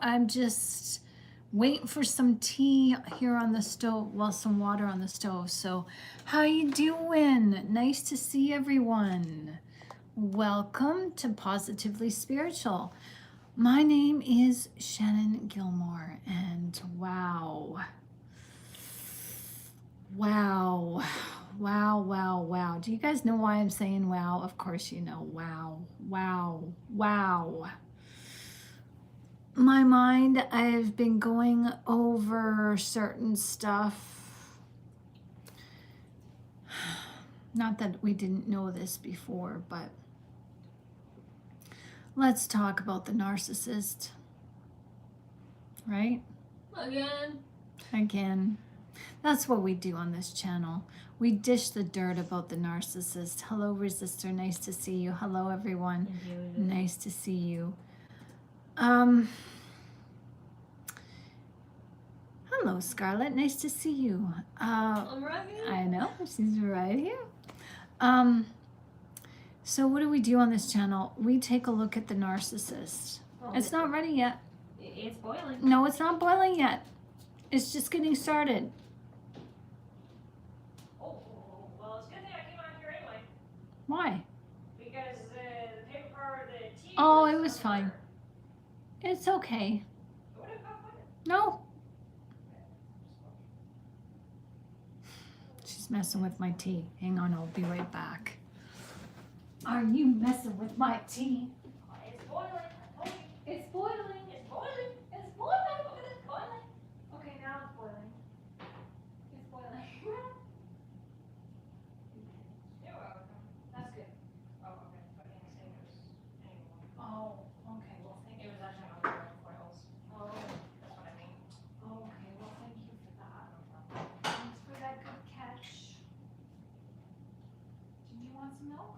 I'm just waiting for some tea here on the stove, well, some water on the stove. So how you doing? Nice to see everyone. Welcome to Positively Spiritual. My name is Shannon Gilmore, and wow. Do you guys know why I'm saying wow? Of course you know. Wow. My mind, I've been going over certain stuff. Not that we didn't know this before, but let's talk about the narcissist. Right? Again. That's what we do on this channel. We dish the dirt about the narcissist. Hello, Resistor. Nice to see you. Hello, everyone. Nice to see you. Hello, Scarlett. Nice to see you. I'm right here. I know. She's right here. So what do we do on this channel? We take a look at the narcissist. It's not ready yet. It's boiling. No, it's not boiling yet. It's just getting started. Well, it's a good thing I came out here anyway. Why? Because the paper, the tea. Oh, it was fine. It's okay. What if I put it? No. She's messing with my tea. Hang on, I'll be right back. Are you messing with my tea? It's boiling. I told you. It's boiling. It's boiling. It's boiling. Look at it boiling. Okay, now it's boiling. It's boiling. You're welcome. That's good. Oh, okay. But I can't say it was anymore. Oh, okay. Well, thank It you. was actually on the foils. Oh, That's what I mean. okay. Well, thank you for that. Thanks for that good catch. Did you want some milk?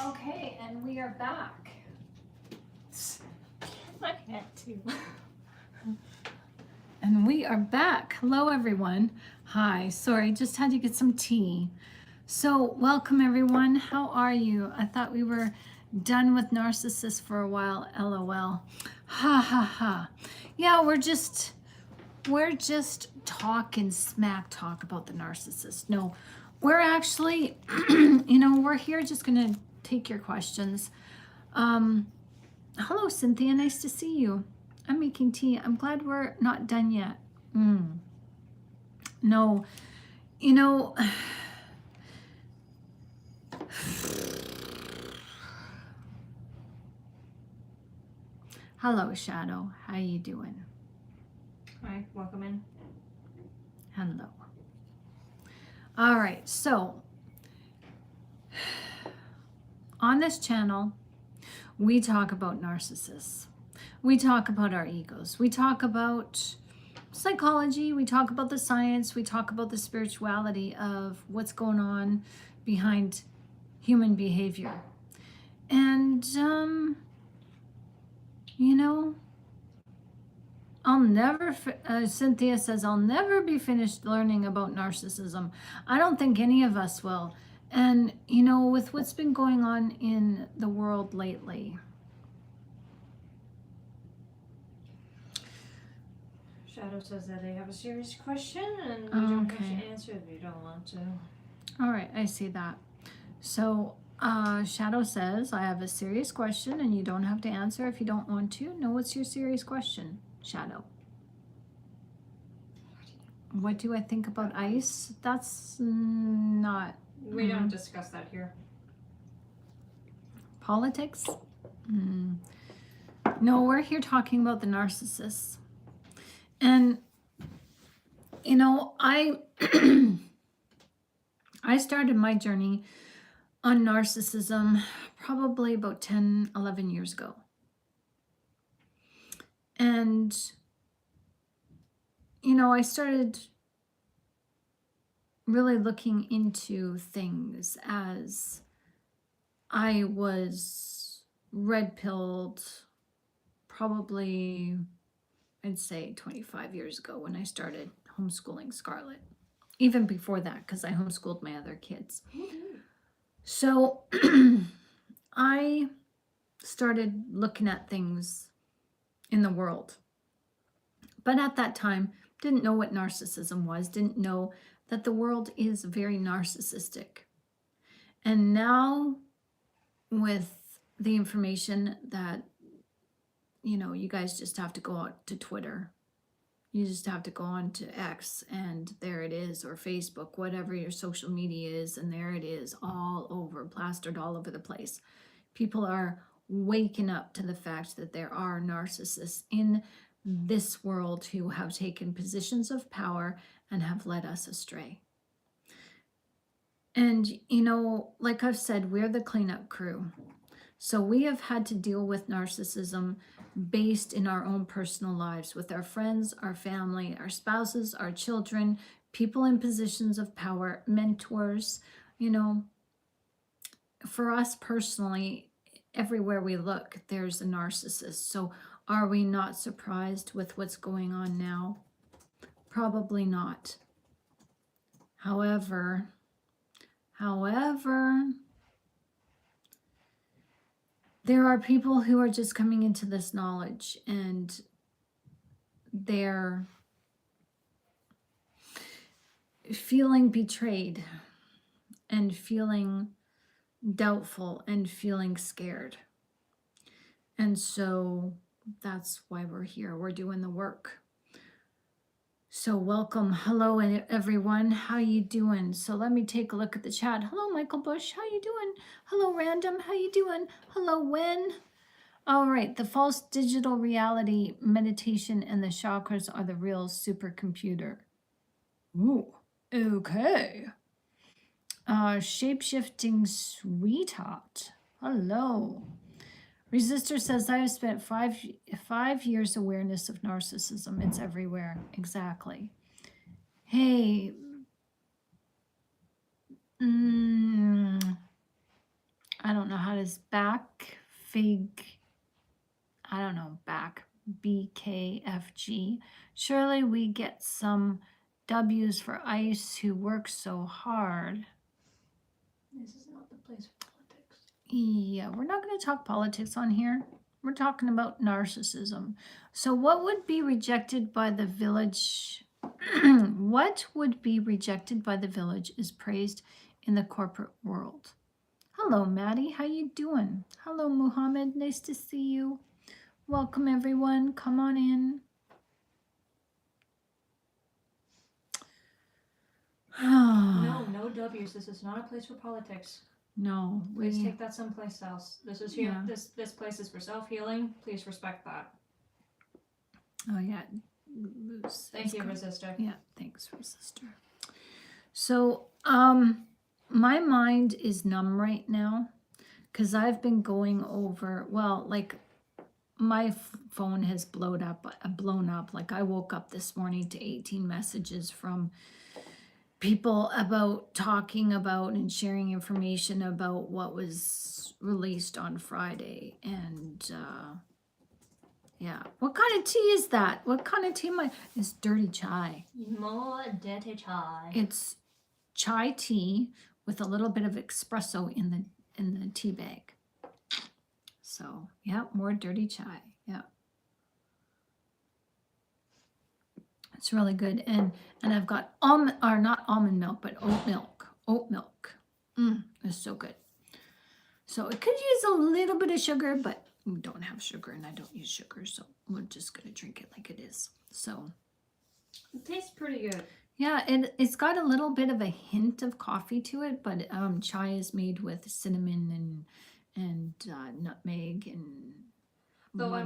Okay, and we are back. I had to. And we are back. Hello, everyone. Hi. Sorry, just had to get some tea. So, welcome, everyone. How are you? I thought we were done with narcissists for a while. LOL. Ha ha ha. Yeah, we're just talking smack talk about the narcissist. No, we're actually, we're here just gonna take your questions. Hello, Cynthia. Nice to see you. I'm making tea. I'm glad we're not done yet. No, hello, Shadow. How you doing? Hi, welcome in. Hello. All right, so on this channel, we talk about narcissists. We talk about our egos. We talk about psychology. We talk about the science. We talk about the spirituality of what's going on behind human behavior. And, I'll never, Cynthia says, I'll never be finished learning about narcissism. I don't think any of us will. And, with what's been going on in the world lately. Shadow says that they have a serious question and you don't have to answer if you don't want to. All right, I see that. So, Shadow says, I have a serious question and you don't have to answer if you don't want to. No, what's your serious question, Shadow? What do I think about ice? That's not... We don't discuss that here. Politics? No, we're here talking about the narcissists. And, I started my journey on narcissism probably about 10, 11 years ago. And, I started really looking into things as I was red-pilled probably I'd say 25 years ago when I started homeschooling Scarlett. Even before that, because I homeschooled my other kids. So I started looking at things in the world. But at that time, didn't know what narcissism was, didn't know that the world is very narcissistic. And now, with the information that, you guys just have to go out to Twitter. You just have to go on to X and there it is, or Facebook, whatever your social media is, and there it is, all over, plastered all over the place. People are waking up to the fact that there are narcissists in this world who have taken positions of power and have led us astray. And, like I've said, we're the cleanup crew. So we have had to deal with narcissism based in our own personal lives with our friends, our family, our spouses, our children, people in positions of power, mentors. For us personally, everywhere we look, there's a narcissist. So are we not surprised with what's going on now? Probably not. However, there are people who are just coming into this knowledge and they're feeling betrayed and feeling doubtful and feeling scared. And so that's why we're here. We're doing the work. So welcome. Hello, everyone. How you doing? So let me take a look at the chat. Hello, Michael Bush. How you doing? Hello, Random. How you doing? Hello, Wen. All right. The false digital reality, meditation, and the chakras are the real supercomputer. Ooh, okay. Shape-shifting sweetheart. Hello. Resistor says, I have spent five years awareness of narcissism. It's everywhere. Exactly. Hey. I don't know how to back fig. I don't know. Back BKFG. Surely we get some W's for ICE who work so hard. This is not the place for politics. Yeah, we're not going to talk politics on here. We're talking about narcissism. So what would be rejected by the village? What would be rejected by the village is praised in the corporate world. Hello, Maddie. How you doing? Hello, Muhammad. Nice to see you. Welcome, everyone. Come on in. No W's. This is not a place for politics. No, Please take that someplace else. This is here. Yeah. This place is for self-healing. Please respect that. Oh yeah. Thank you, Resistor. Yeah, thanks, Resistor. So, my mind is numb right now because I've been going over. Well, like my phone has blown up. Like I woke up this morning to 18 messages from people about talking about and sharing information about what was released on Friday. And yeah, what kind of tea is that? What kind of tea it's dirty chai. More dirty chai. It's chai tea with a little bit of espresso in the tea bag. So yeah, more dirty chai. Yeah. It's really good. And I've got not almond milk, but oat milk. Oat milk. It's so good. So it could use a little bit of sugar, but we don't have sugar and I don't use sugar. So we're just going to drink it like it is. So it tastes pretty good. Yeah, it's got a little bit of a hint of coffee to it, but chai is made with cinnamon and nutmeg and Though I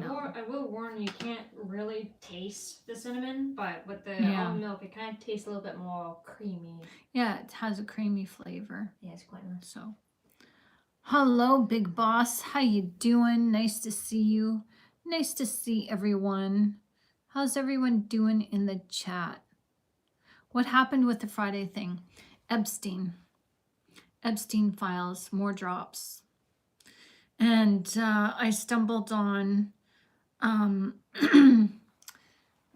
will warn you, can't really taste the cinnamon, but with the almond milk, it kind of tastes a little bit more creamy. Yeah, it has a creamy flavor. Yeah, it's quite nice. So, hello, Big Boss. How you doing? Nice to see you. Nice to see everyone. How's everyone doing in the chat? What happened with the Friday thing? Epstein files, more drops. And I stumbled on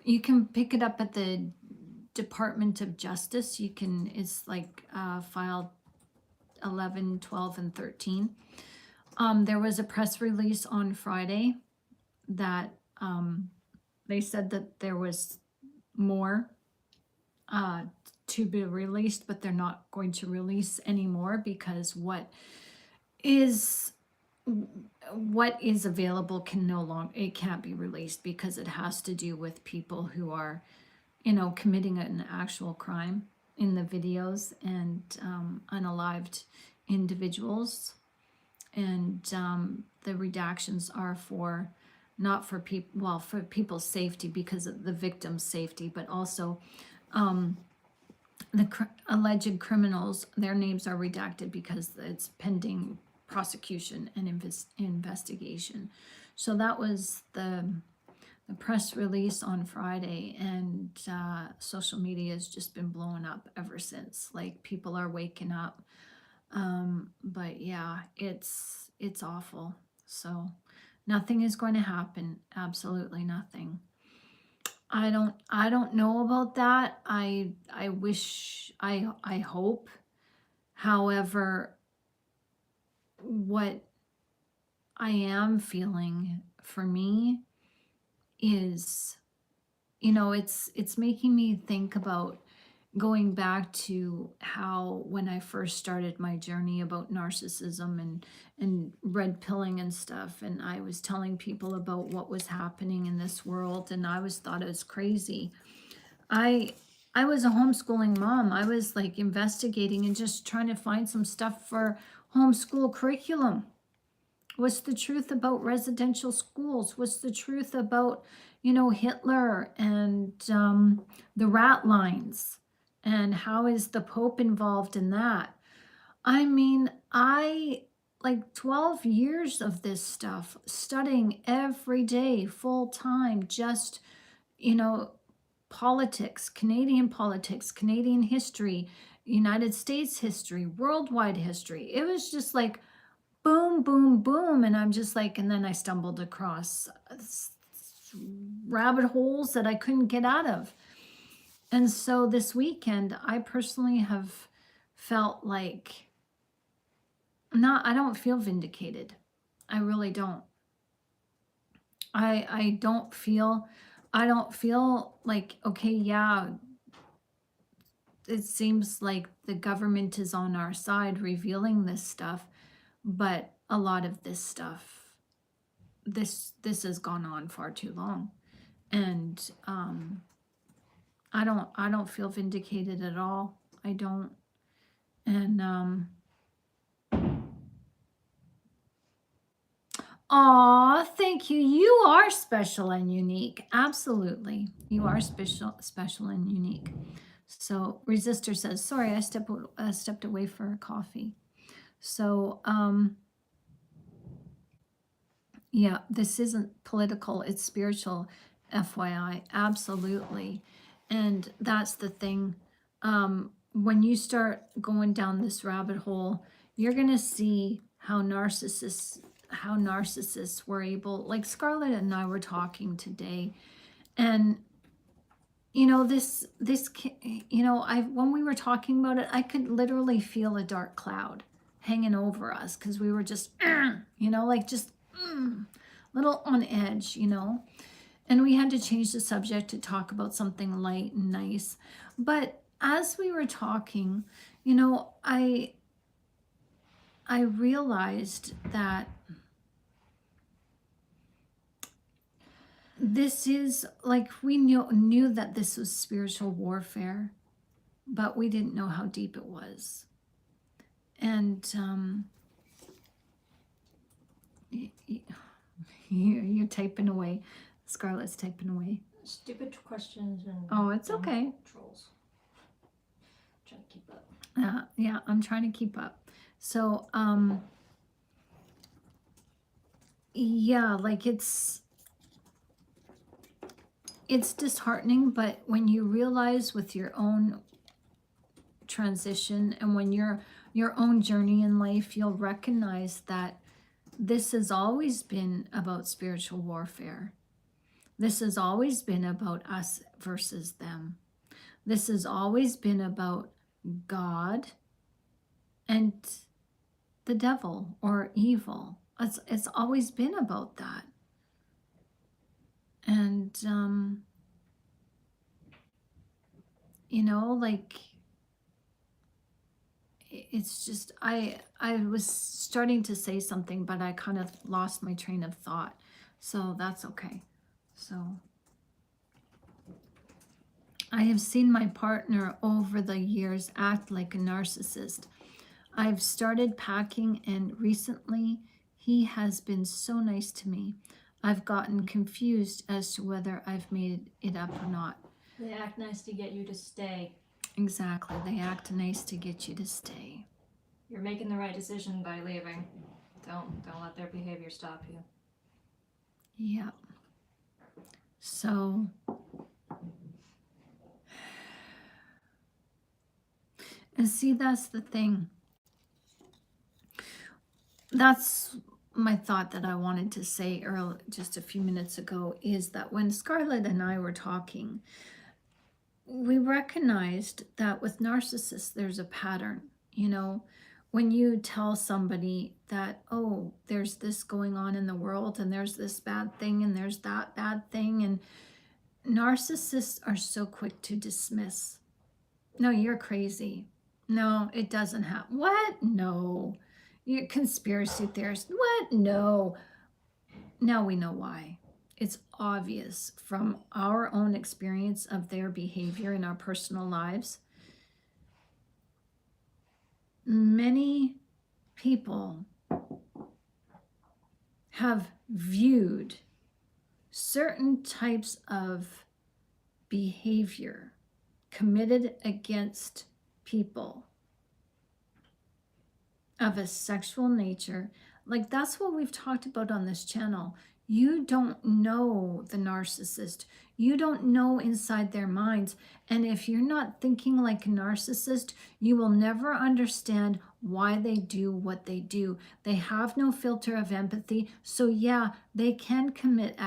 You can pick it up at the Department of Justice. It's like file 11, 12, and 13. There was a press release on Friday that they said that there was more to be released, but they're not going to release anymore because what is available it can't be released because it has to do with people who are, committing an actual crime in the videos, and unalived individuals. And the redactions are not for people, well, for people's safety because of the victim's safety, but also the alleged criminals, their names are redacted because it's pending prosecution and investigation. So that was the press release on Friday, and social media has just been blowing up ever since. Like, people are waking up. But yeah, it's awful. So nothing is going to happen. Absolutely nothing. I don't know about that. I hope. However, what I am feeling for me is, it's making me think about going back to how, when I first started my journey about narcissism and red pilling and stuff, and I was telling people about what was happening in this world, and I thought it was crazy. I was a homeschooling mom. I was like investigating and just trying to find some stuff for homeschool curriculum. What's the truth about residential schools? What's the truth about, Hitler and the rat lines? And how is the Pope involved in that? I mean, like 12 years of this stuff, studying every day, full time, just, politics, Canadian history, United States history, worldwide history. It was just like boom, boom, boom. And I'm just like, and then I stumbled across rabbit holes that I couldn't get out of. And so this weekend, I personally have felt like I don't feel vindicated. I really don't. I don't feel like, okay, yeah, it seems like the government is on our side revealing this stuff, but a lot of this stuff, this has gone on far too long. And I don't feel vindicated at all. I don't. And aw, thank you. You are special and unique. Absolutely. You are special and unique. So Resistor says, sorry, I stepped away for coffee. So yeah, this isn't political, it's spiritual, FYI. Absolutely. And that's the thing. When you start going down this rabbit hole, you're going to see how narcissists were able, like Scarlett and I were talking today, and this when we were talking about it, I could literally feel a dark cloud hanging over us because we were just like just little on edge, and we had to change the subject to talk about something light and nice. But as we were talking, I realized that this is like, we knew that this was spiritual warfare, but we didn't know how deep it was. And you're typing away. Scarlett's typing away. Stupid questions and oh, it's okay. Trolls. Trying to keep up. Yeah, I'm trying to keep up. So yeah, like it's disheartening, but when you realize with your own transition and when your own journey in life, you'll recognize that this has always been about spiritual warfare. This has always been about us versus them. This has always been about God and the devil or evil. It's always been about that. And, like, it's just, I was starting to say something, but I kind of lost my train of thought. So that's okay. So I have seen my partner over the years act like a narcissist. I've started packing, and recently he has been so nice to me. I've gotten confused as to whether I've made it up or not. They act nice to get you to stay. Exactly. They act nice to get you to stay. You're making the right decision by leaving. Don't let their behavior stop you. Yeah. So and see, that's the thing. That's my thought that I wanted to say earlier, just a few minutes ago, is that when Scarlett and I were talking, we recognized that with narcissists, there's a pattern. When you tell somebody that, oh, there's this going on in the world, and there's this bad thing, and there's that bad thing, and narcissists are so quick to dismiss. No, you're crazy. No, it doesn't happen. What? No. You're conspiracy theorist. What? No. Now we know why. It's obvious from our own experience of their behavior in our personal lives. Many people have viewed certain types of behavior committed against people of a sexual nature. Like, that's what we've talked about on this channel. You don't know the narcissist. You don't know inside their minds. And if you're not thinking like a narcissist, you will never understand why they do what they do. They have no filter of empathy. So yeah, they can commit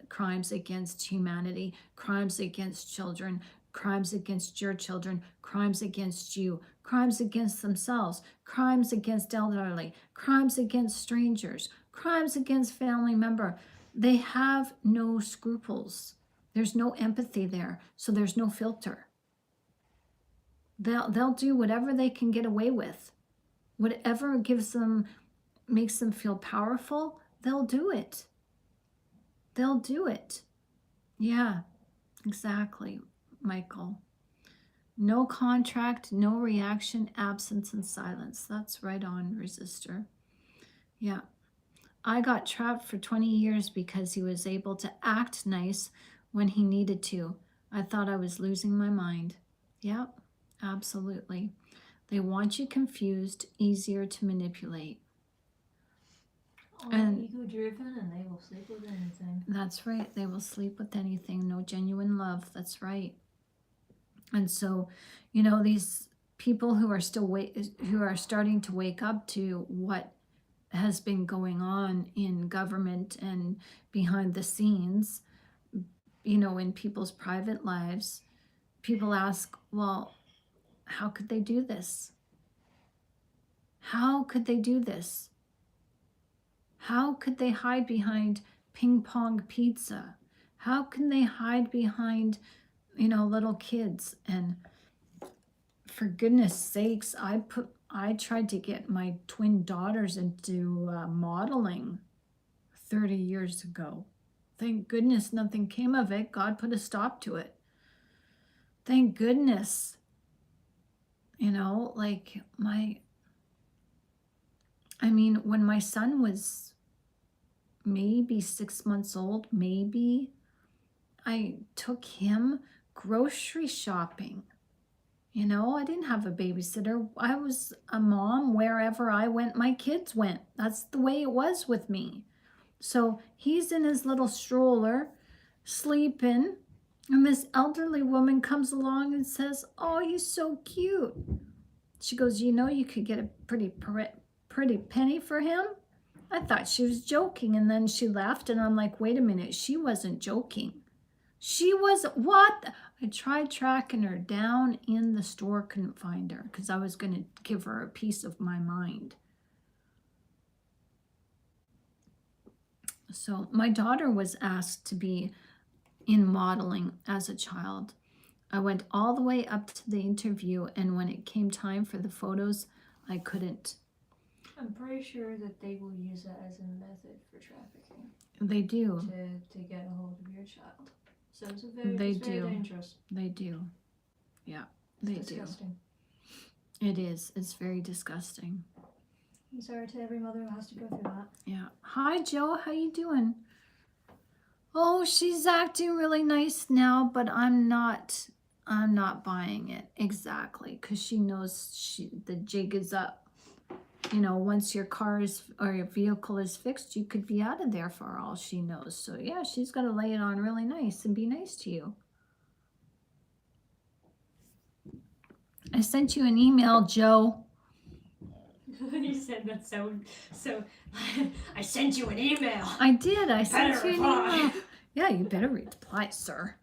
crimes against humanity, crimes against children, crimes against your children, crimes against you, crimes against themselves, crimes against elderly, crimes against strangers, crimes against family member. They have no scruples. There's no empathy there, so there's no filter. They'll do whatever they can get away with. Whatever makes them feel powerful, they'll do it. They'll do it. Yeah, exactly, Michael. No contract, no reaction, absence, and silence. That's right on, Resistor. Yeah. I got trapped for 20 years because he was able to act nice when he needed to. I thought I was losing my mind. Yep, absolutely. They want you confused, easier to manipulate. And ego-driven, and they will sleep with anything. That's right. They will sleep with anything. No genuine love. That's right. And so, these people who are starting to wake up to what has been going on in government and behind the scenes, in people's private lives, people ask, well, how could they do this? How could they do this? How could they hide behind ping pong pizza? How can they hide behind, little kids? And for goodness sakes, I tried to get my twin daughters into modeling 30 years ago. Thank goodness nothing came of it. God put a stop to it. Thank goodness. When my son was maybe 6 months old, I took him grocery shopping. I didn't have a babysitter. I was a mom. Wherever I went, my kids went. That's the way it was with me. So he's in his little stroller, sleeping, and this elderly woman comes along and says, oh, he's so cute. She goes, you could get a pretty penny for him? I thought she was joking, and then she left, and I'm like, wait a minute, she wasn't joking. She was, what? I tried tracking her down in the store, couldn't find her because I was going to give her a piece of my mind. So my daughter was asked to be in modeling as a child. I went all the way up to the interview, and when it came time for the photos, I couldn't. I'm pretty sure that they will use that as a method for trafficking. They do. To get a hold of your child. So it's very dangerous. They do. Yeah, they do. Disgusting. It is. It's very disgusting. I'm sorry to every mother who has to go through that. Yeah. Hi, Joe. How you doing? Oh, she's acting really nice now, but I'm not buying it. Exactly, because she knows the jig is up. You know, once your car is, or your vehicle is fixed, you could be out of there for all she knows. So yeah, she's got to lay it on really nice and be nice to you. I sent you an email, Joe. You said that so. I sent you an email. I did. I sent you an email. Yeah, you better reply, sir.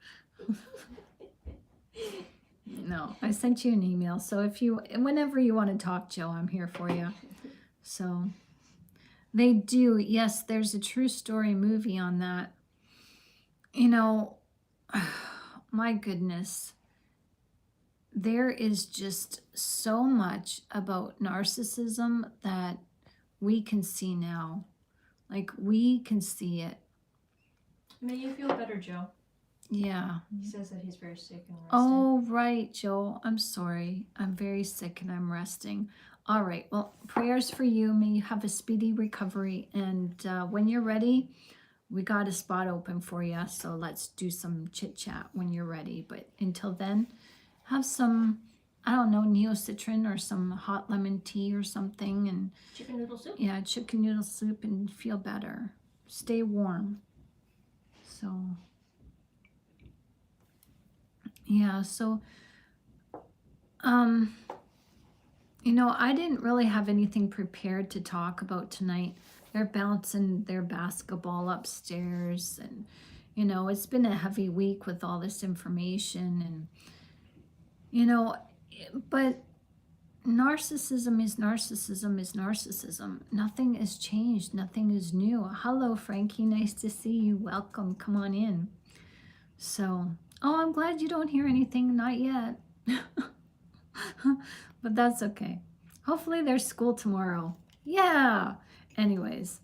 No, I sent you an email. So whenever you want to talk, Joe, I'm here for you. So they do. Yes, there's a true story movie on that. You know, my goodness. There is just so much about narcissism that we can see now. Like, we can see it. May you feel better, Joe. Yeah. He says that he's very sick and resting. Oh, right, Joe. I'm sorry. I'm very sick and I'm resting. All right. Well, prayers for you. May you have a speedy recovery. And when you're ready, we got a spot open for you. So let's do some chit chat when you're ready. But until then, have some, I don't know, Neocitrin or some hot lemon tea or something. And chicken noodle soup? Yeah, chicken noodle soup, and feel better. Stay warm. So, yeah, so, you know, I didn't really have anything prepared to talk about tonight. They're bouncing their basketball upstairs, and, you know, it's been a heavy week with all this information, and, you know, but narcissism is narcissism is narcissism. Nothing has changed. Nothing is new. Hello, Frankie. Nice to see you. Welcome. Come on in. So, oh, I'm glad you don't hear anything. Not yet. But that's okay. Hopefully there's school tomorrow. Yeah. Anyways.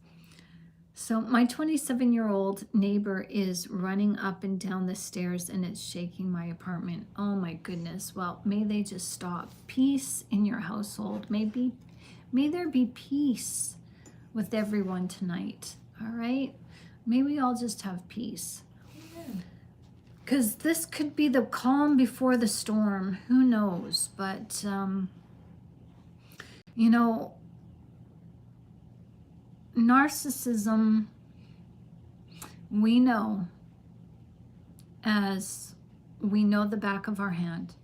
So my 27-year-old neighbor is running up and down the stairs, and it's shaking my apartment. Oh my goodness. Well, may they just stop. Peace in your household. May there be peace with everyone tonight. All right? May we all just have peace. Because this could be the calm before the storm. Who knows? But, you know, narcissism, we know as we know the back of our hand.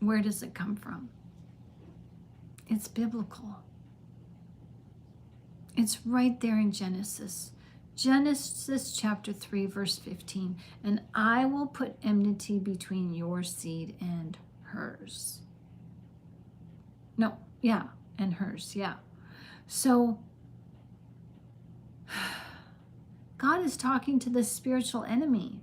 Where does it come from? It's biblical. It's right there in Genesis. Genesis chapter 3, verse 15. And I will put enmity between your seed and hers. No, yeah, and hers, yeah. So, God is talking to this spiritual enemy.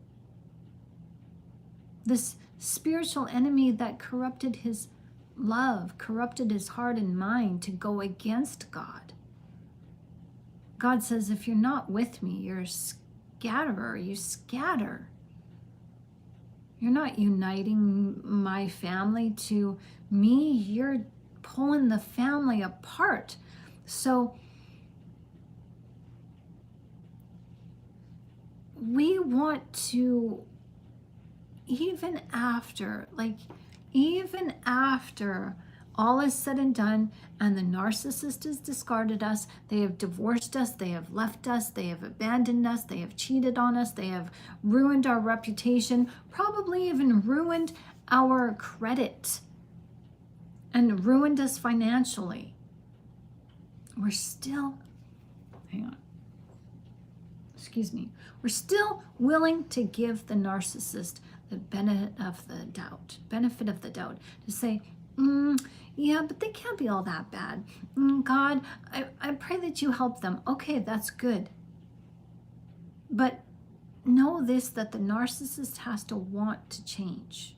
This spiritual enemy that corrupted his love, corrupted his heart and mind to go against God. God says, if you're not with me, you're a scatterer. You scatter. You're not uniting my family to me. You're pulling the family apart. So, we want to, even after all is said and done and the narcissist has discarded us, they have divorced us, they have left us, they have abandoned us, they have cheated on us, they have ruined our reputation, probably even ruined our credit and ruined us financially. We're still hang on. Excuse me. We're still willing to give the narcissist the benefit of the doubt, to say, yeah, but they can't be all that bad. God, I pray that you help them. Okay, that's good. But know this, that the narcissist has to want to change.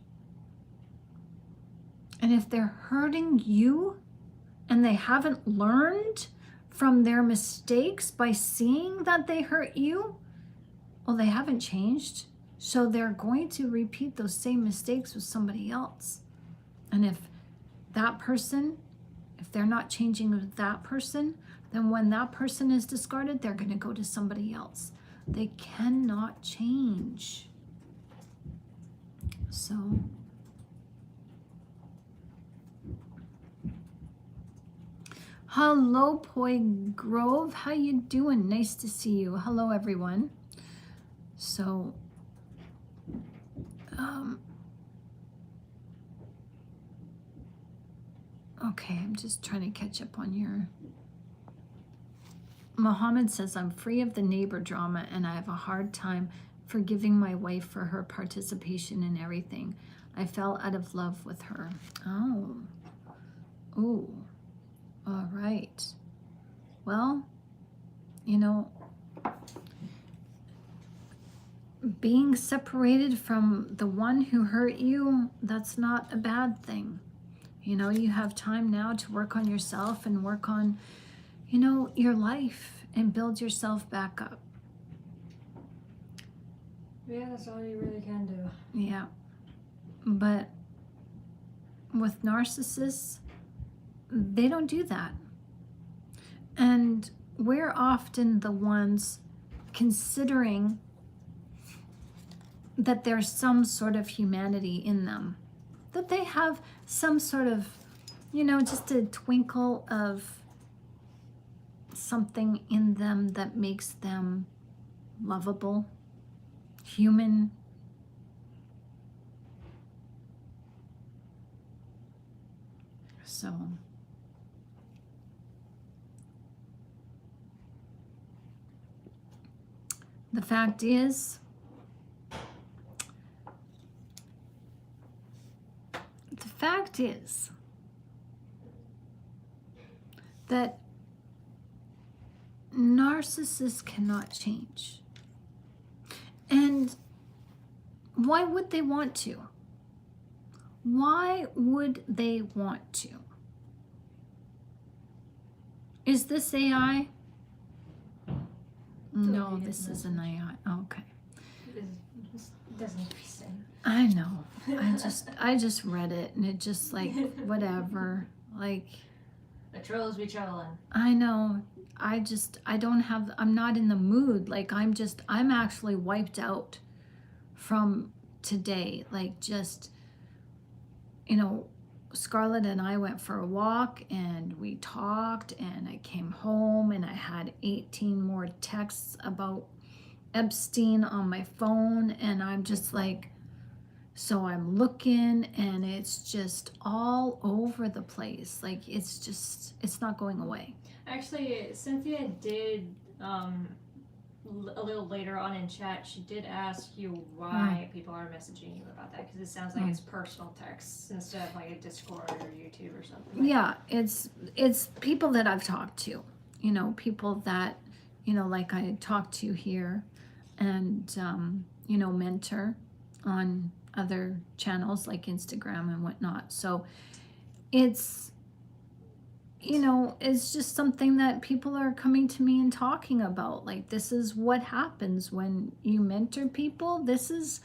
And if they're hurting you and they haven't learned from their mistakes by seeing that they hurt you, well, they haven't changed. So they're going to repeat those same mistakes with somebody else. And if that person, if they're not changing with that person, then when that person is discarded, they're going to go to somebody else. They cannot change. So hello, Poi Grove. How you doing? Nice to see you. Hello, everyone. So, okay, I'm just trying to catch up on your... Mohammed says, I'm free of the neighbor drama and I have a hard time forgiving my wife for her participation in everything. I fell out of love with her. Oh. Ooh. All right. Well, you know, being separated from the one who hurt you, that's not a bad thing. You know, you have time now to work on yourself and work on, you know, your life and build yourself back up. Yeah, that's all you really can do. Yeah. But with narcissists, they don't do that. And we're often the ones considering that there's some sort of humanity in them, that they have some sort of, you know, just a twinkle of something in them that makes them lovable, human. So the fact is, that narcissists cannot change. And why would they want to? Why would they want to? Is this AI? No, this is an AI. Okay. It doesn't make sense. I know. I just read it and it just like whatever. Like the trolls be trolling. I know. I'm not in the mood. Like I'm actually wiped out from today. Like just, you know, Scarlett and I went for a walk and we talked and I came home and I had 18 more texts about Epstein on my phone and I'm just like, so I'm looking and it's just all over the place. Like it's not going away. Actually, Cynthia did a little later on in chat, she did ask you why people are messaging you about that, because it sounds like it's personal texts instead of like a Discord or YouTube or something. Yeah, it's people that I've talked to, you know, people that, you know, like I talked to here and, you know, mentor on other channels like Instagram and whatnot. So it's, you know, it's just something that people are coming to me and talking about. Like, this is what happens when you mentor people. This is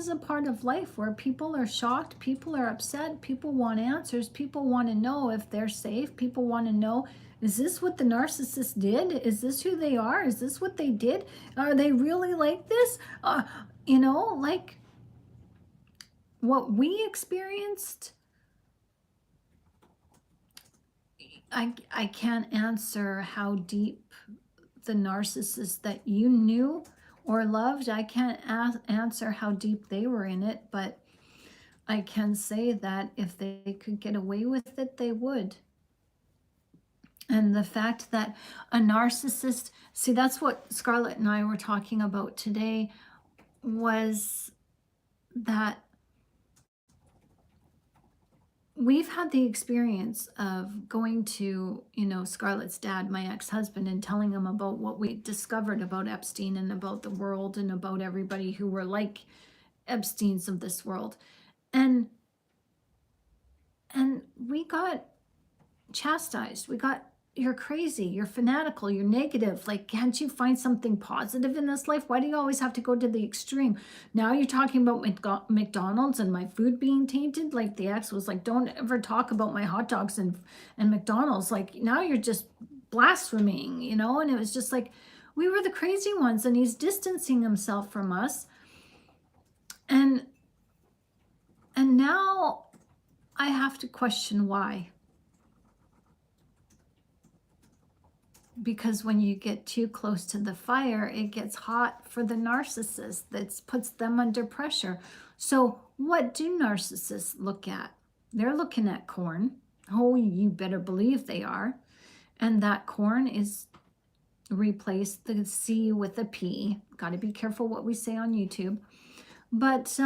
a part of life where people are shocked, people are upset, people want answers, people want to know if they're safe, people want to know, is this what the narcissist did? Is this who they are? Is this what they did? Are they really like this? You know, like what we experienced, I can't answer how deep the narcissist that you knew or loved, I can't answer how deep they were in it, but I can say that if they could get away with it, they would. And the fact that a narcissist, see, that's what Scarlett and I were talking about today, was that we've had the experience of going to, Scarlett's dad, my ex-husband, and telling him about what we discovered about Epstein and about the world and about everybody who were like Epstein's of this world. And we got chastised. We got, you're crazy, you're fanatical, you're negative. Like, can't you find something positive in this life? Why do you always have to go to the extreme? Now you're talking about McDonald's and my food being tainted. Like, the ex was like, don't ever talk about my hot dogs and McDonald's. Like, now you're just blaspheming, And it was just like, we were the crazy ones, and he's distancing himself from us. And now I have to question why. Because when you get too close to the fire, it gets hot for the narcissist. That puts them under pressure. So what do narcissists look at? They're looking at corn. Oh, you better believe they are. And that corn is replace the C with a P. Got to be careful what we say on YouTube. But,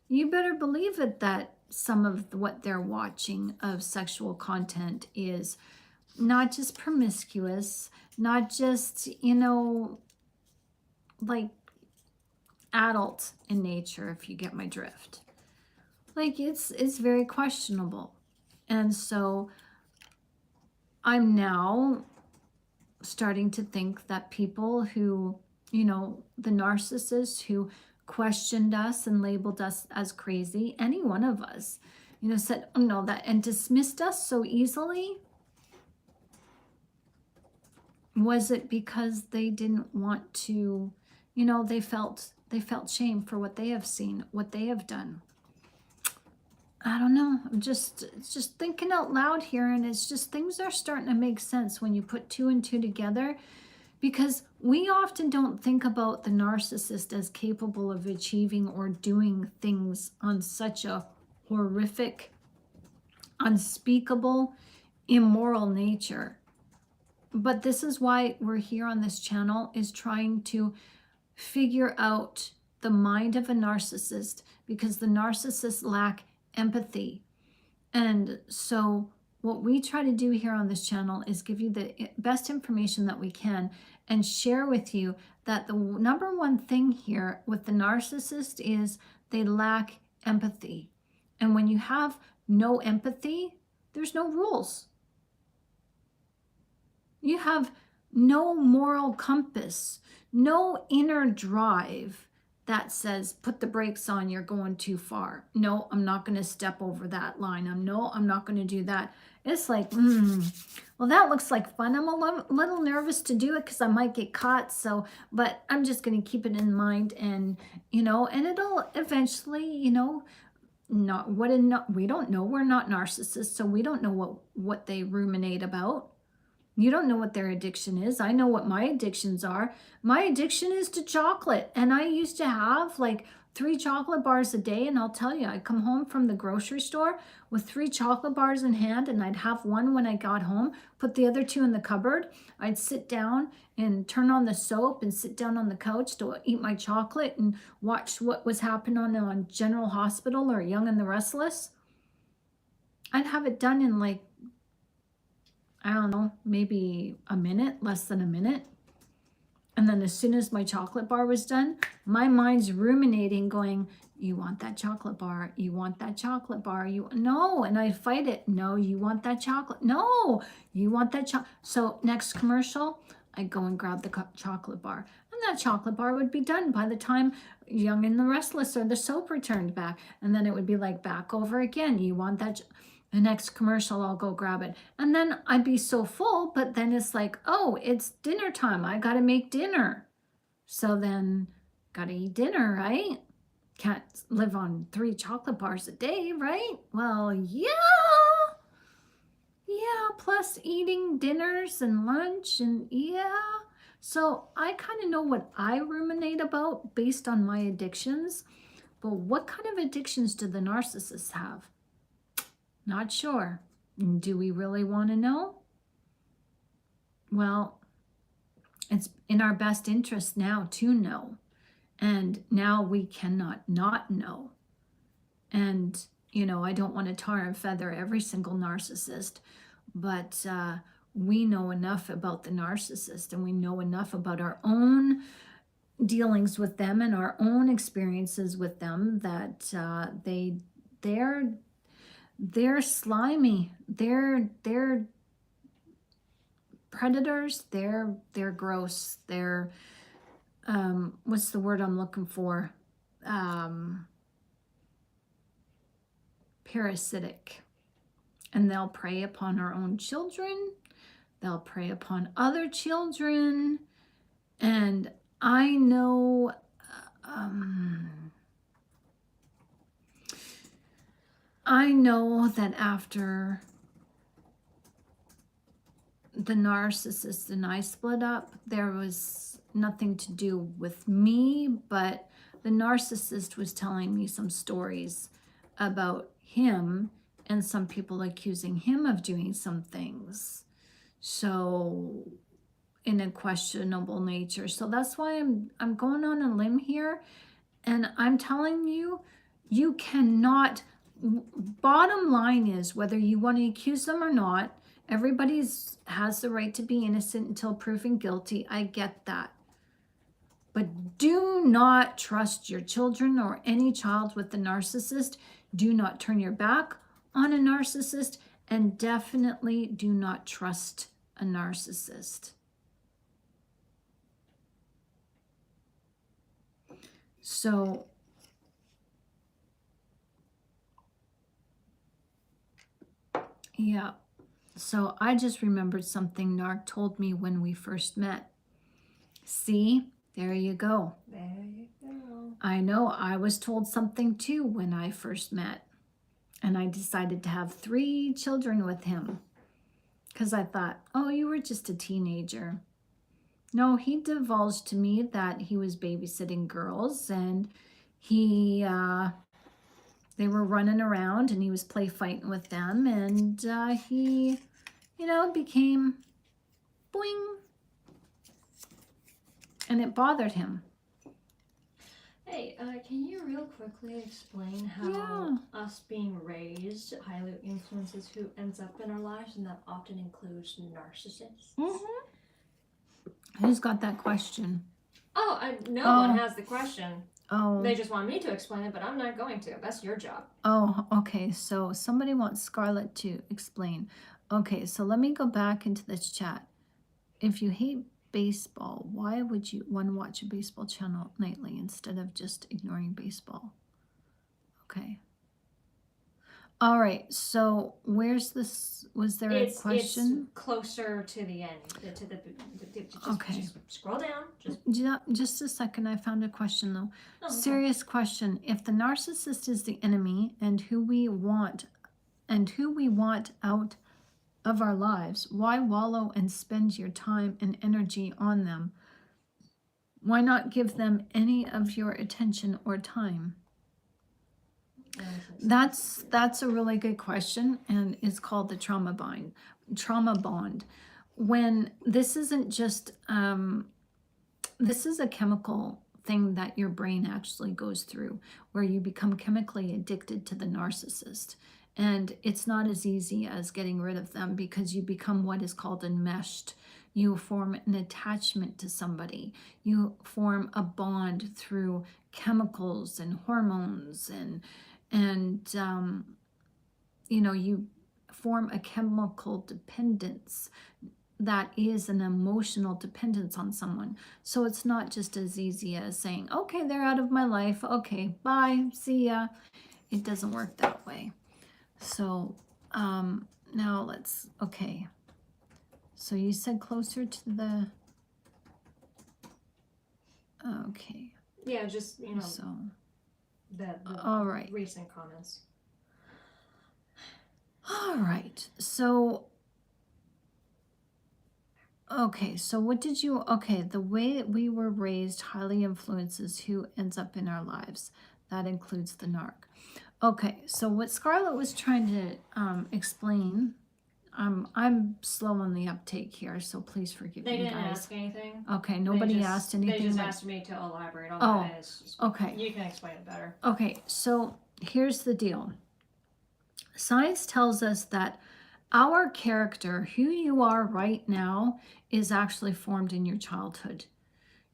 you better believe it that some of what they're watching of sexual content is not just promiscuous, not just, like adult in nature, if you get my drift. Like, it's very questionable. And so I'm now starting to think that people who, the narcissists who questioned us and labeled us as crazy, any one of us, said, oh no, that, and dismissed us so easily. Was it because they didn't want to, they felt shame for what they have seen, what they have done? I don't know. I'm just thinking out loud here, and it's just, things are starting to make sense when you put two and two together, because we often don't think about the narcissist as capable of achieving or doing things on such a horrific, unspeakable, immoral nature. But this is why we're here on this channel, is trying to figure out the mind of a narcissist, because the narcissists lack empathy. And so what we try to do here on this channel is give you the best information that we can and share with you that the number one thing here with the narcissist is they lack empathy. And when you have no empathy, there's no rules. You have no moral compass, no inner drive that says, put the brakes on, you're going too far. No, I'm not going to step over that line. I'm not going to do that. It's like, well, that looks like fun. I'm a little nervous to do it because I might get caught. So, but I'm just going to keep it in mind, and, and it'll eventually, we don't know. We're not narcissists, so we don't know what they ruminate about. You don't know what their addiction is. I know what my addictions are. My addiction is to chocolate. And I used to have like 3 chocolate bars a day. And I'll tell you, I'd come home from the grocery store with 3 chocolate bars in hand, and I'd have one when I got home, put the other 2 in the cupboard. I'd sit down and turn on the soap and sit down on the couch to eat my chocolate and watch what was happening on General Hospital or Young and the Restless. I'd have it done in like, I don't know, maybe a minute, less than a minute. And then as soon as my chocolate bar was done, my mind's ruminating, going, you want that chocolate bar, you want that chocolate bar, no, and I fight it. No, you want that chocolate. No, you want that chocolate. So next commercial, I go and grab the chocolate bar. And that chocolate bar would be done by the time Young and the Restless or the soap returned back. And then it would be like back over again. You want that the next commercial, I'll go grab it. And then I'd be so full, but then it's like, oh, it's dinner time. I got to make dinner. So then got to eat dinner, right? Can't live on 3 chocolate bars a day, right? Well, yeah. Yeah, plus eating dinners and lunch and yeah. So I kind of know what I ruminate about based on my addictions. But what kind of addictions do the narcissists have? Not sure. Do we really want to know? Well, it's in our best interest now to know. And now we cannot not know. And, I don't want to tar and feather every single narcissist, but we know enough about the narcissist, and we know enough about our own dealings with them and our own experiences with them that they're slimy. They're predators. They're gross. They're what's the word I'm looking for? Parasitic. And they'll prey upon our own children. They'll prey upon other children. And I know that after the narcissist and I split up, there was nothing to do with me, but the narcissist was telling me some stories about him and some people accusing him of doing some things. So in a questionable nature. So that's why I'm going on a limb here, and I'm telling you, you cannot. Bottom line is, whether you want to accuse them or not, everybody has the right to be innocent until proven guilty. I get that. But do not trust your children or any child with the narcissist. Do not turn your back on a narcissist, and definitely do not trust a narcissist. So yeah, so I just remembered something Narc told me when we first met. See, there you go. There you go. I know, I was told something too when I first met, and I decided to have 3 children with him because I thought, oh, you were just a teenager. No, he divulged to me that he was babysitting girls, and they were running around and he was play fighting with them, and he, became boing, and it bothered him. Hey, can you real quickly explain how us being raised highly influences who ends up in our lives, and that often includes narcissists? Who's got that question? Oh, no one has the question. Oh. They just want me to explain it, but I'm not going to. That's your job. Oh, okay. So somebody wants Scarlett to explain. Okay, so let me go back into this chat. If you hate baseball, why would you want to watch a baseball channel nightly instead of just ignoring baseball? Okay. All right. So where's this? Was there a question? It's closer to the end. Okay. Just scroll down. Just a second. I found a question though. Oh, okay. Serious question. If the narcissist is the enemy and who we want out of our lives, why wallow and spend your time and energy on them? Why not give them any of your attention or time? That's a really good question, and it's called the trauma bond. When this isn't just this is a chemical thing that your brain actually goes through, where you become chemically addicted to the narcissist. And it's not as easy as getting rid of them, because you become what is called enmeshed. You form an attachment to somebody. You form a bond through chemicals and hormones, and you form a chemical dependence that is an emotional dependence on someone. So it's not just as easy as saying, okay, they're out of my life. Okay, bye, see ya. It doesn't work that way. So now okay. So you said closer to the, okay. Yeah, just, So, the all right. recent comments. All right. So, okay. So what did you, okay. The way that we were raised highly influences who ends up in our lives. That includes the narc. Okay. So what Scarlett was trying to explain I'm slow on the uptake here, so please forgive They me, didn't guys. ask anything. Okay, nobody asked anything. They just like- asked me to elaborate on Oh, that. And it's just, okay. You can explain it better. Okay, so here's the deal. Science tells us that our character, who you are right now, is actually formed in your childhood.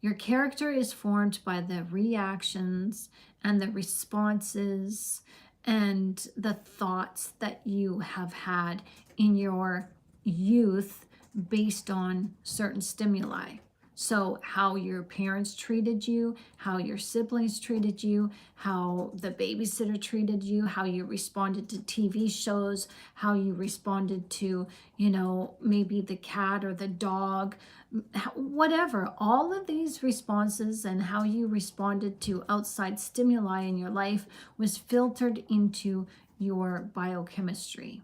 Your character is formed by the reactions and the responses and the thoughts that you have had in your youth based on certain stimuli. So, how your parents treated you, how your siblings treated you, how the babysitter treated you, how you responded to TV shows, how you responded to, maybe the cat or the dog, whatever. All of these responses and how you responded to outside stimuli in your life was filtered into your biochemistry.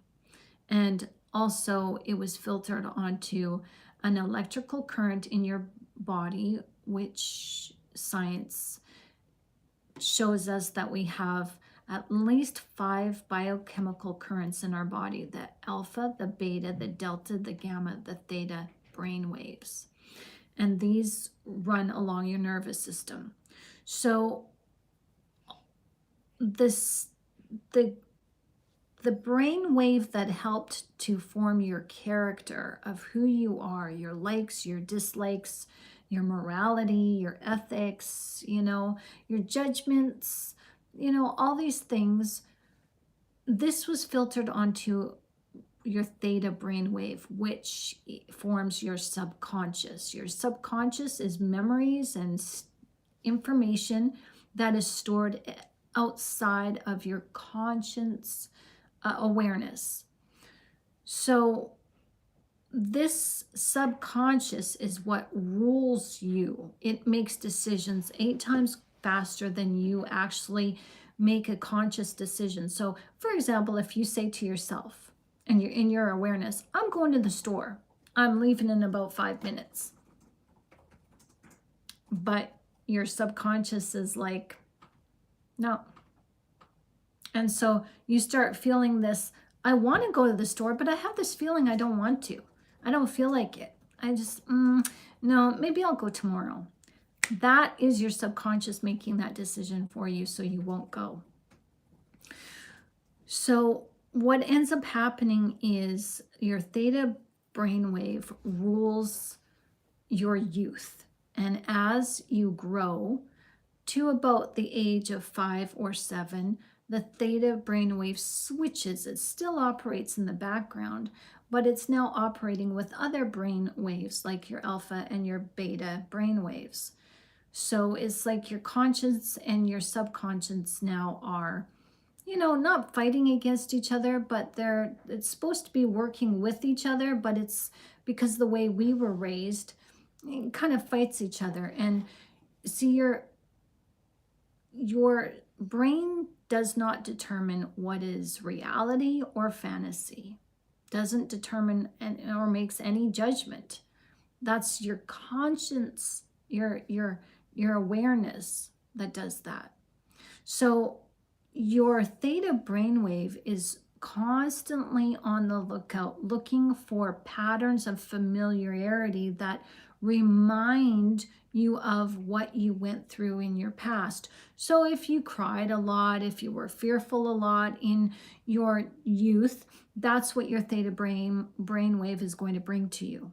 And also, it was filtered onto an electrical current in your body, which science shows us that we have at least 5 biochemical currents in our body: the alpha, the beta, the delta, the gamma, the theta brain waves. And these run along your nervous system. So the brain wave that helped to form your character of who you are, your likes, your dislikes, your morality, your ethics, your judgments, all these things, this was filtered onto your theta brainwave, which forms your subconscious. Your subconscious is memories and information that is stored outside of your conscious awareness. So this subconscious is what rules you. It makes decisions 8 times faster than you actually make a conscious decision. So, for example, if you say to yourself, and you're in your awareness, I'm going to the store, I'm leaving in about 5 minutes. But your subconscious is like, no. And so you start feeling this, I want to go to the store, but I have this feeling I don't want to. I don't feel like it. I just, no, maybe I'll go tomorrow. That is your subconscious making that decision for you, so you won't go. So what ends up happening is your theta brainwave rules your youth. And as you grow to about the age of 5 or 7, the theta brainwave switches. It still operates in the background, but it's now operating with other brain waves like your alpha and your beta brain waves. So it's like your conscious and your subconscious now are, not fighting against each other, but it's supposed to be working with each other, but it's because the way we were raised, it kind of fights each other. And see, your brain does not determine what is reality or fantasy, doesn't determine or makes any judgment. That's your conscience, your awareness that does that. So your theta brainwave is constantly on the lookout, looking for patterns of familiarity that remind you of what you went through in your past. So if you cried a lot, if you were fearful a lot in your youth, that's what your theta brainwave is going to bring to you.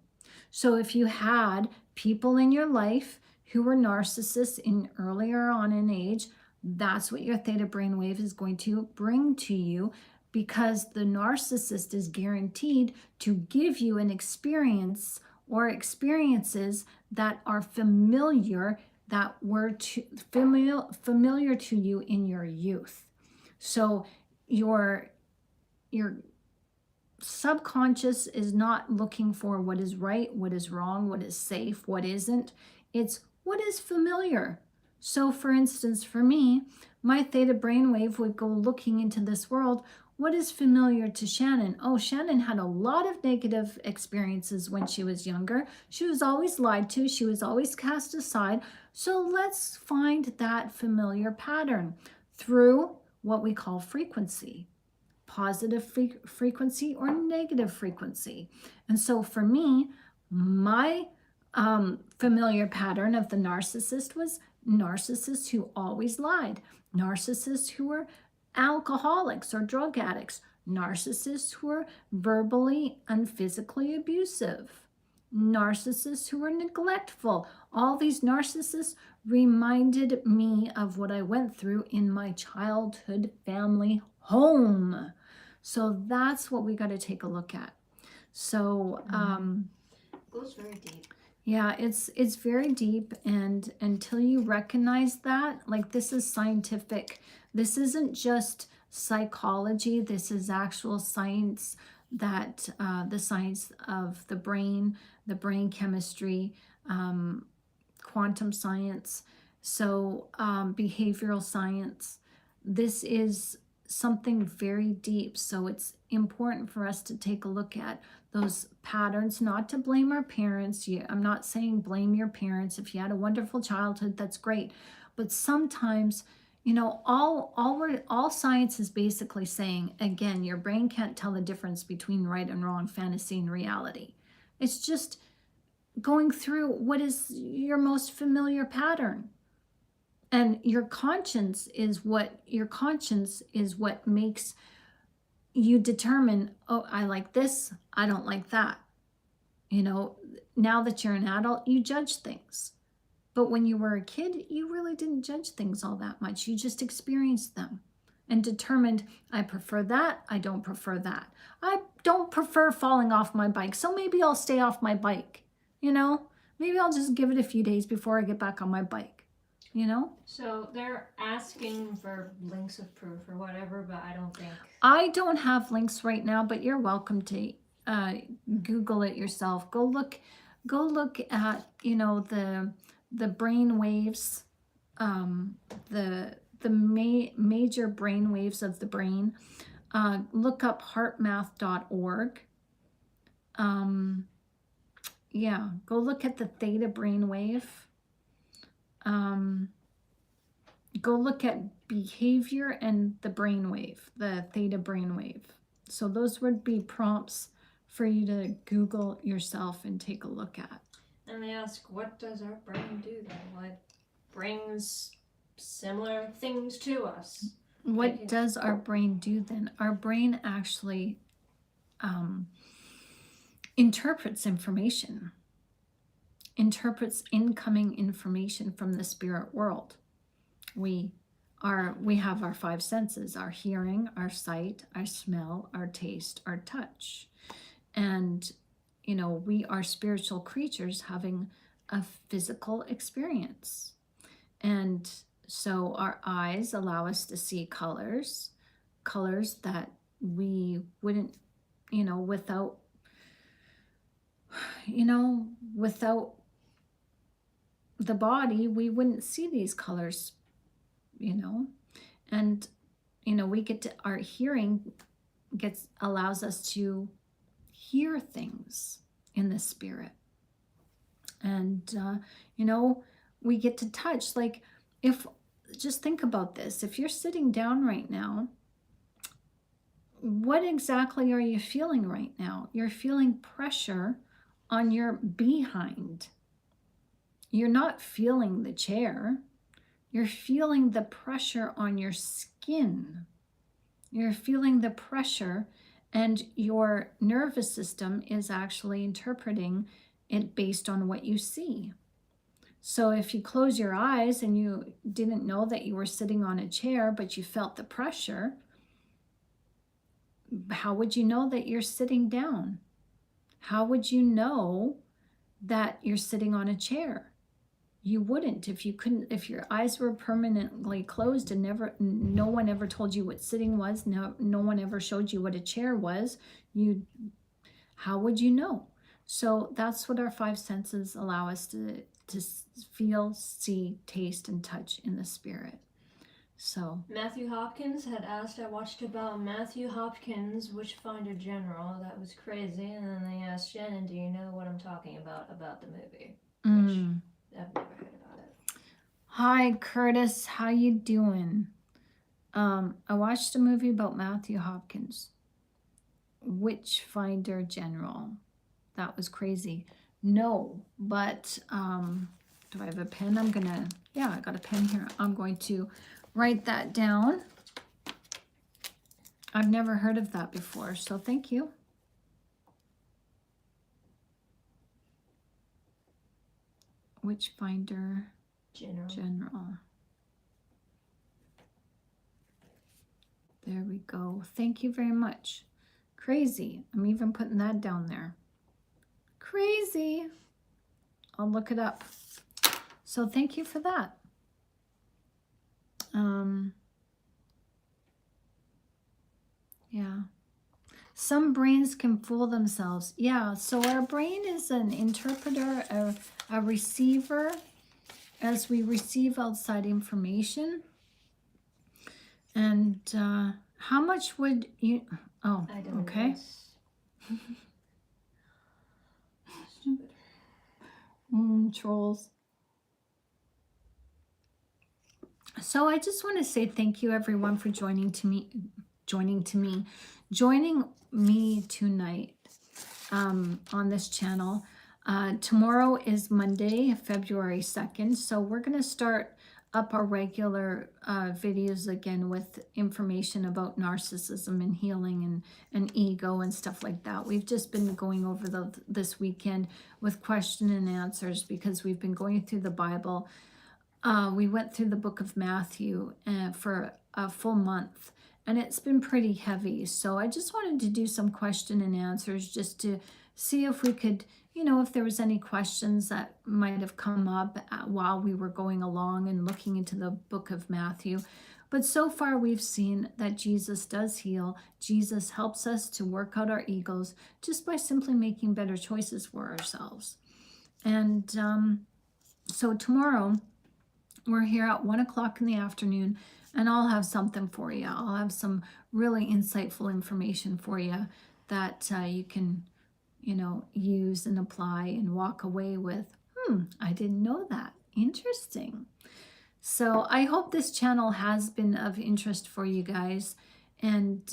So if you had people in your life who were narcissists earlier on in age, that's what your theta brainwave is going to bring to you, because the narcissist is guaranteed to give you an experience or experiences that are familiar, that were familiar to you in your youth. So your subconscious is not looking for what is right, what is wrong, what is safe, what isn't. It's what is familiar. So for instance, for me, my theta brainwave would go looking into this world. What is familiar to Shannon? Oh, Shannon had a lot of negative experiences when she was younger. She was always lied to. She was always cast aside. So let's find that familiar pattern through what we call frequency. positive frequency or negative frequency. And so for me, my familiar pattern of the narcissist was narcissists who always lied, narcissists who were alcoholics or drug addicts, narcissists who were verbally and physically abusive, narcissists who were neglectful. All these narcissists reminded me of what I went through in my childhood family home. So that's what we got to take a look at. So It goes very deep. yeah, it's very deep, and until you recognize that, like, this is scientific. This isn't just psychology. This is actual science, that the science of the brain chemistry, quantum science, so behavioral science. This is something very deep. So it's important for us to take a look at those patterns, not to blame our parents. I'm not saying blame your parents. If you had a wonderful childhood, that's great. But sometimes, you know, all science is basically saying, again, your brain can't tell the difference between right and wrong, fantasy and reality. It's just going through what is your most familiar pattern. And your conscience is what makes you determine, oh, I like this, I don't like that. You know, now that you're an adult, you judge things. But when you were a kid, you really didn't judge things all that much. You just experienced them and determined, I prefer that, I don't prefer that. I don't prefer falling off my bike, so maybe I'll stay off my bike. You know, maybe I'll just give it a few days before I get back on my bike. You know? So they're asking for links of proof or whatever, but I don't think... I don't have links right now, but you're welcome to Google it yourself. Go look at, you know, the brain waves, the major brain waves of the brain. Look up heartmath.org. Yeah, go look at the theta brainwave. Go look at behavior and the brainwave, the theta brainwave. So those would be prompts for you to Google yourself and take a look at. And they ask, what does our brain do then? What brings similar things to us? What does our brain do then? Our brain actually interprets information, interprets incoming information from the spirit world. We have our five senses: our hearing, our sight, our smell, our taste, our touch. And, you know, we are spiritual creatures having a physical experience. And so our eyes allow us to see colors that we wouldn't, without the body, we wouldn't see these colors, and, we get to, our hearing allows us to hear things in the spirit. And, we get to touch, like, just think about this. If you're sitting down right now, what exactly are you feeling right now? You're feeling pressure on your behind. You're not feeling the chair. You're feeling the pressure on your skin. You're feeling the pressure, and your nervous system is actually interpreting it based on what you see. So if you close your eyes and you didn't know that you were sitting on a chair, but you felt the pressure, how would you know that you're sitting down? How would you know that you're sitting on a chair? You wouldn't if your eyes were permanently closed and no one ever told you what sitting was, no one ever showed you what a chair was, how would you know? So that's what our five senses allow us to feel, see, taste, and touch in the spirit. So Matthew Hopkins had asked, I watched about Matthew Hopkins, Witchfinder General. That was crazy. And then they asked Shannon, do you know what I'm talking about the movie? Which I've never heard about it. Hi, Curtis. How you doing? I watched a movie about Matthew Hopkins, Witchfinder General. That was crazy. No, but do I have a pen? Yeah, I got a pen here. I'm going to write that down. I've never heard of that before, so thank you. Witchfinder General. There we go. Thank you very much. Crazy. I'm even putting that down there. Crazy. I'll look it up. So thank you for that. Yeah. Some brains can fool themselves. Yeah, so our brain is an interpreter, a receiver, as we receive outside information. And how much would you... Oh, okay. Trolls. So I just want to say thank you, everyone, for joining me tonight on this channel. Tomorrow is Monday, February 2nd, so we're going to start up our regular videos again with information about narcissism and healing and ego and stuff like that. We've just been going over this weekend with question and answers because we've been going through the Bible. We went through the book of Matthew for a full month, and it's been pretty heavy. So I just wanted to do some question and answers just to see if we could, if there was any questions that might have come up while we were going along and looking into the book of Matthew. But so far we've seen that Jesus does heal. Jesus helps us to work out our egos just by simply making better choices for ourselves. And so tomorrow, we're here at 1 o'clock in the afternoon, and I'll have something for you. I'll have some really insightful information for you that you can, use and apply and walk away with. I didn't know that. Interesting. So I hope this channel has been of interest for you guys. And,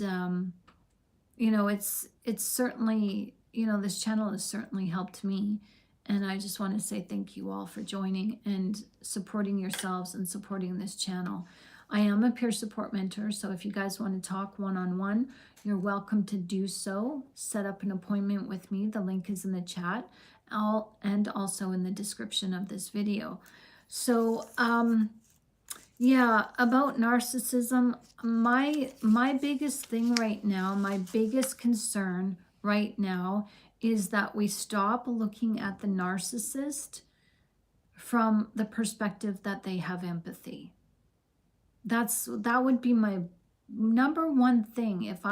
it's certainly, this channel has certainly helped me. And I just want to say thank you all for joining and supporting yourselves and supporting this channel. I am a peer support mentor, so if you guys want to talk one-on-one, you're welcome to do so. Set up an appointment with me. The link is in the chat and also in the description of this video. So, yeah, about narcissism, my biggest thing right now, my biggest concern right now is that we stop looking at the narcissist from the perspective that they have empathy. That would be my number one thing. If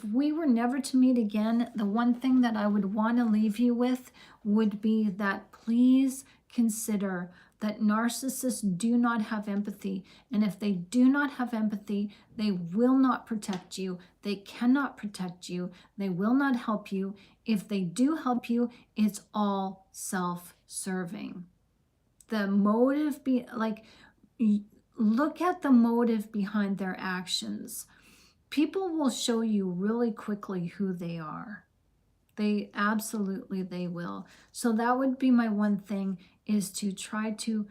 we were never to meet again, the one thing that I would want to leave you with would be that please consider that narcissists do not have empathy. And if they do not have empathy, they will not protect you. They cannot protect you. They will not help you. If they do help you, it's all self-serving. The motive look at the motive behind their actions. People will show you really quickly who they are. They will. So that would be my one thing, is to try to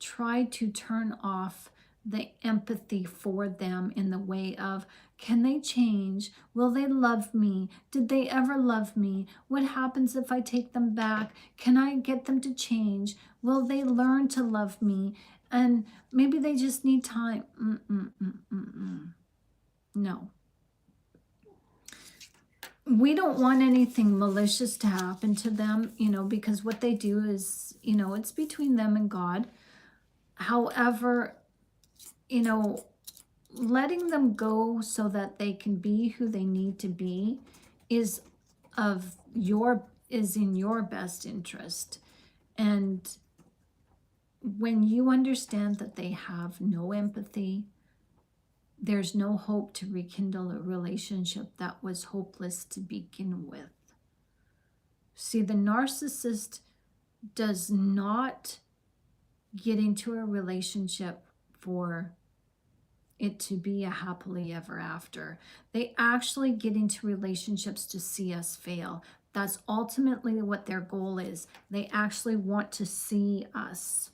turn off the empathy for them in the way of, can they change? Will they love me? Did they ever love me? What happens if I take them back? Can I get them to change? Will they learn to love me? And maybe they just need time. No. We don't want anything malicious to happen to them, because what they do is, it's between them and God. However, letting them go so that they can be who they need to be is in your best interest. And when you understand that they have no empathy, there's no hope to rekindle a relationship that was hopeless to begin with. See, the narcissist does not get into a relationship for it to be a happily ever after. They actually get into relationships to see us fail. That's ultimately what their goal is. They actually want to see us,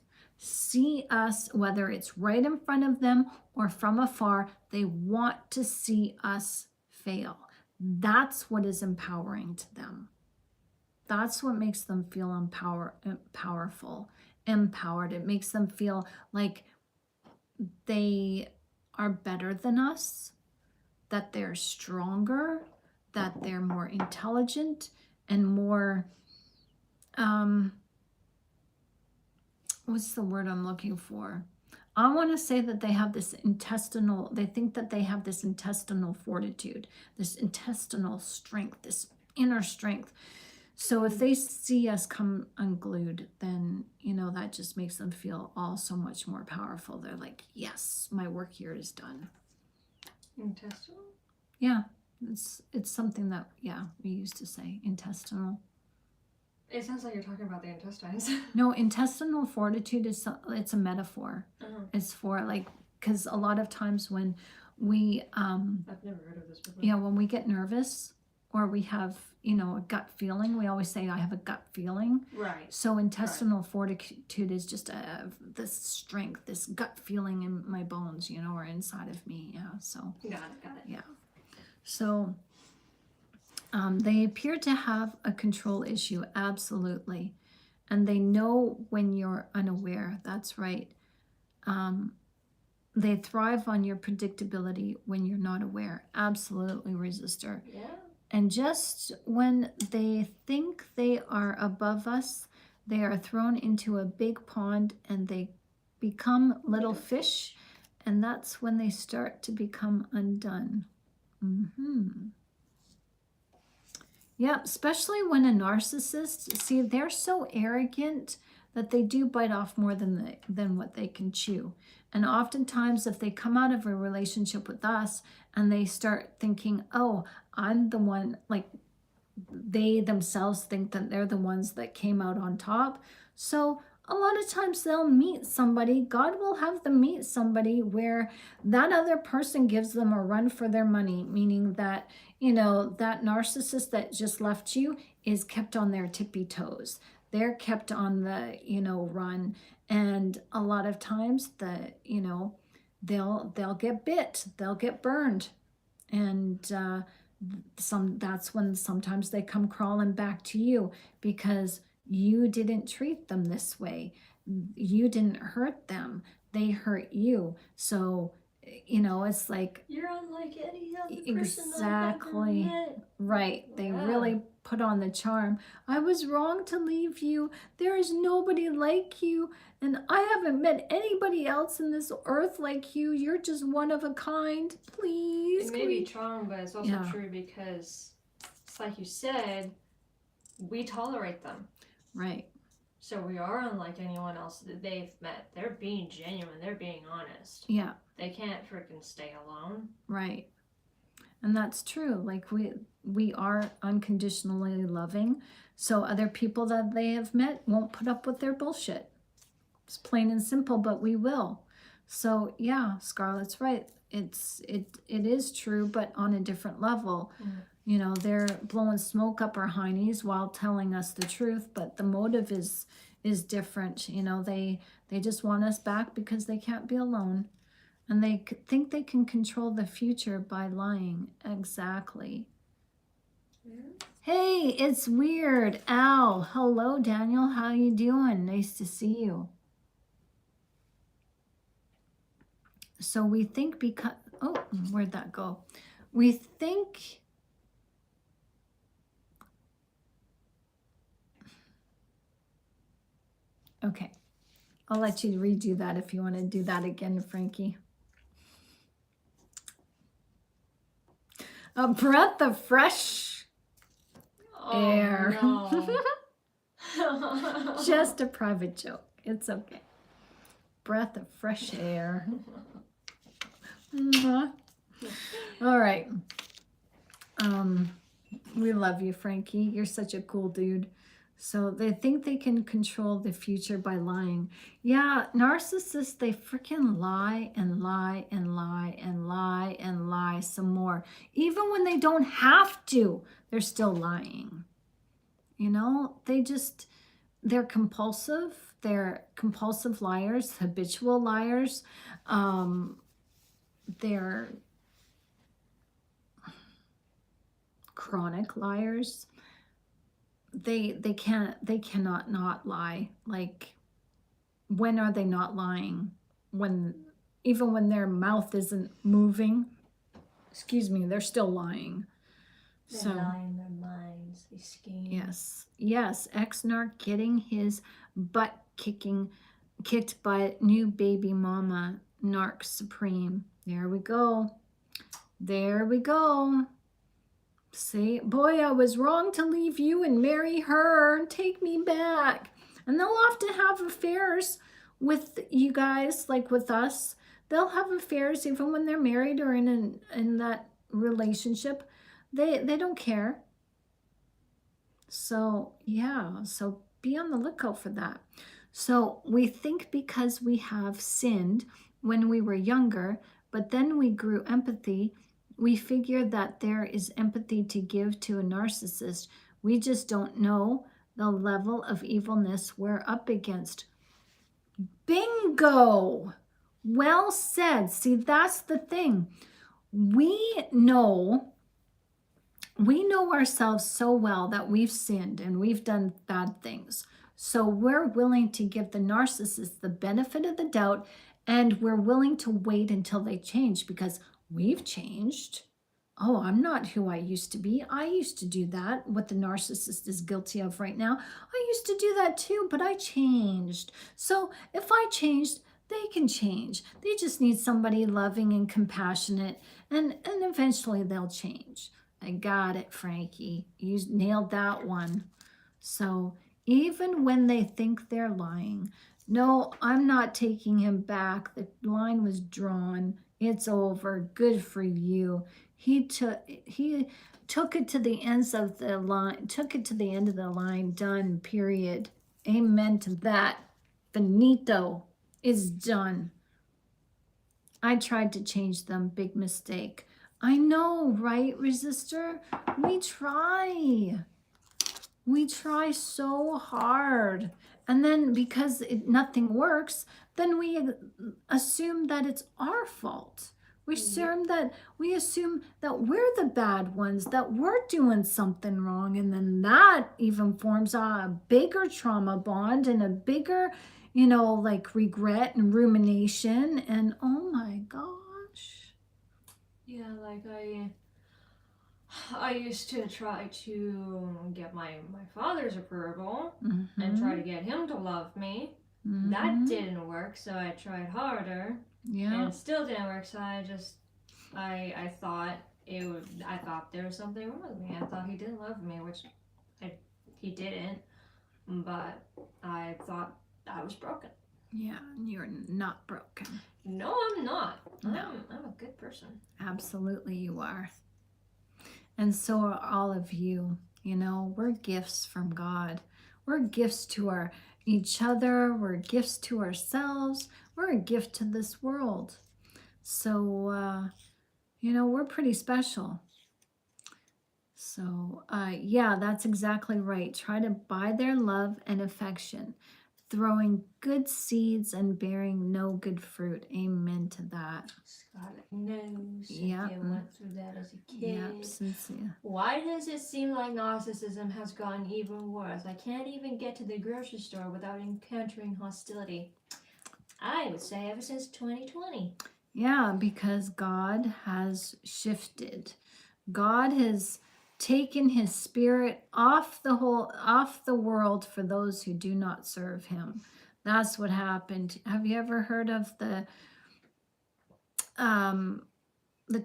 whether it's right in front of them or from afar. They want to see us fail. That's what is empowering to them. That's what makes them feel powerful, empowered. It makes them feel like they are better than us, that they're stronger, that they're more intelligent and more, what's the word I'm looking for? I want to say that they have this they think that they have this intestinal fortitude, this intestinal strength, this inner strength. So if they see us come unglued, then, that just makes them feel all so much more powerful. They're like, yes, my work here is done. Intestinal? Yeah, it's something that, we used to say, intestinal. It sounds like you're talking about the intestines. No, intestinal fortitude it's a metaphor. Uh-huh. It's for because a lot of times when we, I've never heard of this before. when we get nervous or we have, a gut feeling, we always say, I have a gut feeling. Right. So intestinal fortitude is just this strength, this gut feeling in my bones, or inside of me. Yeah. So. Got it. Yeah. So they appear to have a control issue. Absolutely. And they know when you're unaware. That's right. They thrive on your predictability when you're not aware. Absolutely, resistor. Yeah. And just when they think they are above us, they are thrown into a big pond and they become little fish. And that's when they start to become undone. Yeah, especially when a narcissist, see, they're so arrogant that they do bite off more than what they can chew. And oftentimes, if they come out of a relationship with us and they start thinking, oh, I'm the one, like they themselves think that they're the ones that came out on top. So a lot of times they'll meet somebody, God will have them meet somebody where that other person gives them a run for their money, meaning that, that narcissist that just left you is kept on their tippy toes. They're kept on the, run. And a lot of times they'll get bit, they'll get burned. And that's when sometimes they come crawling back to you because you didn't treat them this way. You didn't hurt them. They hurt you. So, it's like... You're unlike any other person exactly. I've ever met. Right. They really put on the charm. I was wrong to leave you. There is nobody like you. And I haven't met anybody else in this earth like you. You're just one of a kind. Please. It may be charm, but it's also true because it's like you said, we tolerate them. Right. So we are unlike anyone else that they've met. They're being genuine. They're being honest. Yeah. They can't freaking stay alone. Right. And that's true. Like we are unconditionally loving. So other people that they have met won't put up with their bullshit. It's plain and simple, but we will. So yeah, Scarlett's right. It is true, but on a different level. They're blowing smoke up our heinies while telling us the truth, but the motive is different. They just want us back because they can't be alone. And they think they can control the future by lying. Exactly. Hey, it's weird. Al. Hello, Daniel. How you doing? Nice to see you. So we think because... Oh, where'd that go? We think... Okay. I'll let you redo that if you want to do that again, Frankie. A breath of fresh air. No. Just a private joke. It's okay. Breath of fresh air. All right. We love you, Frankie. You're such a cool dude. So they think they can control the future by lying. Yeah, narcissists, they freaking lie and lie and lie and lie and lie some more. Even when they don't have to, they're still lying. You know, they're compulsive. They're compulsive liars, habitual liars. They're chronic liars. They cannot not lie. Like, when are they not lying? When, even when their mouth isn't moving, excuse me, they're still lying. They So lie in their minds. They scheme. yes, ex-narc getting his butt kicked by new baby mama, narc supreme. There we go. There we go. See, boy, I was wrong to leave you and marry her. Take me back. And they'll often have affairs with you guys, like with us. They'll have affairs even when they're married or in that relationship. They don't care. So yeah, so be on the lookout for that. So we think because we have sinned when we were younger, but then we grew empathy, we figure that there is empathy to give to a narcissist. We just don't know the level of evilness we're up against. Bingo! Well said. See, that's the thing. We know ourselves so well that we've sinned and we've done bad things. So we're willing to give the narcissist the benefit of the doubt, and we're willing to wait until they change because we've changed. Oh, I'm not who I used to be. I used to do that, what the narcissist is guilty of right now. I used to do that too, but I changed. So if I changed, they can change. They just need somebody loving and compassionate, and eventually they'll change. I got it, Frankie. You nailed that one. So even when they think they're lying, no, I'm not taking him back. The line was drawn. It's over. Good for you. He took it to the ends of the line, took it to the end of the line. Done. Period. Amen to that. Finito. It's done. I tried to change them. Big mistake. I know, right, Resistor? We try. We try so hard. And then because nothing works, then we assume that it's our fault. We assume that we're the bad ones, that we're doing something wrong. And then that even forms a bigger trauma bond and a bigger, like regret and rumination. And oh my gosh. Yeah, like I used to try to get my father's approval and try to get him to love me. That didn't work, so I tried harder. Yeah. And it still didn't work, so I thought I thought there was something wrong with me. I thought he didn't love me, which he didn't. But I thought I was broken. Yeah, you're not broken. No, I'm not. No. I'm a good person. Absolutely you are. And so are all of you. We're gifts from God. We're gifts to each other. We're gifts to ourselves. We're a gift to this world. So, we're pretty special. So, yeah, that's exactly right. Try to buy their love and affection, throwing good seeds and bearing no good fruit. Amen to that. Scarlet knows. Yeah. I went through that as a kid. Yep, sincere. Why does it seem like narcissism has gotten even worse? I can't even get to the grocery store without encountering hostility. I would say ever since 2020. Yeah, because God has shifted. God has taken his spirit off the world for those who do not serve him. That's what happened. Have you ever heard of the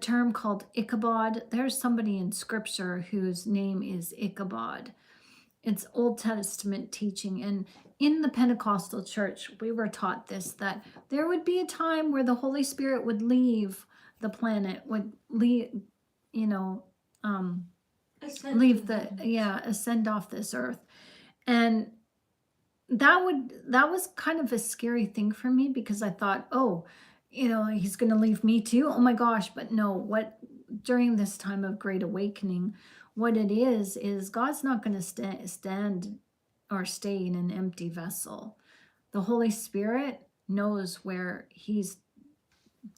term called Ichabod? There's somebody in scripture whose name is Ichabod. It's Old Testament teaching, and in the Pentecostal church, we were taught this, that there would be a time where the Holy Spirit would leave the planet, would leave, ascend off this earth. And that was kind of a scary thing for me because I thought, oh, he's going to leave me too. Oh my gosh. But no, what during this time of great awakening, what it is God's not going to stand or stay in an empty vessel. The Holy Spirit knows where he's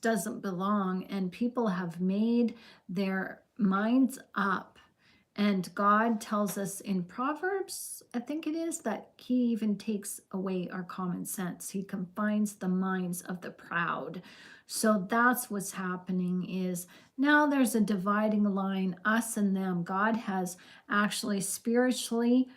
doesn't belong, and people have made their minds up. And God tells us in Proverbs, I think it is, that he even takes away our common sense. He confines the minds of the proud. So that's what's happening, is now there's a dividing line, us and them. God has actually spiritually,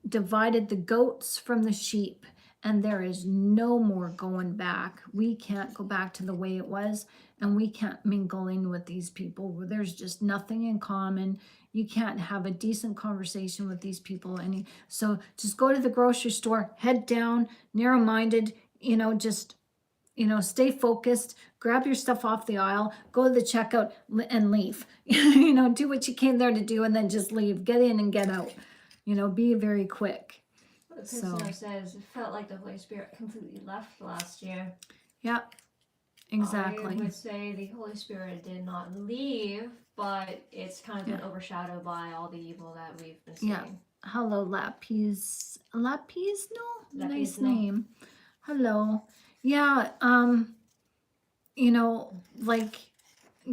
divided the goats from the sheep, and there is no more going back. We can't go back to the way it was, and we can't mingle in with these people where there's just nothing in common. You can't have a decent conversation with these people. So just go to the grocery store, head down, narrow-minded, just stay focused, grab your stuff off the aisle, go to the checkout and leave. Do what you came there to do, and then just leave. Get in and get out. Be very quick. The So prisoner says it felt like the Holy Spirit completely left last year. yeah, exactly. I would say the Holy Spirit did not leave, but it's kind of been overshadowed by all the evil that we've been seeing. Yeah. Hello, Lapis. Lapis? No, nice Lapis, name. Hello. Yeah. Like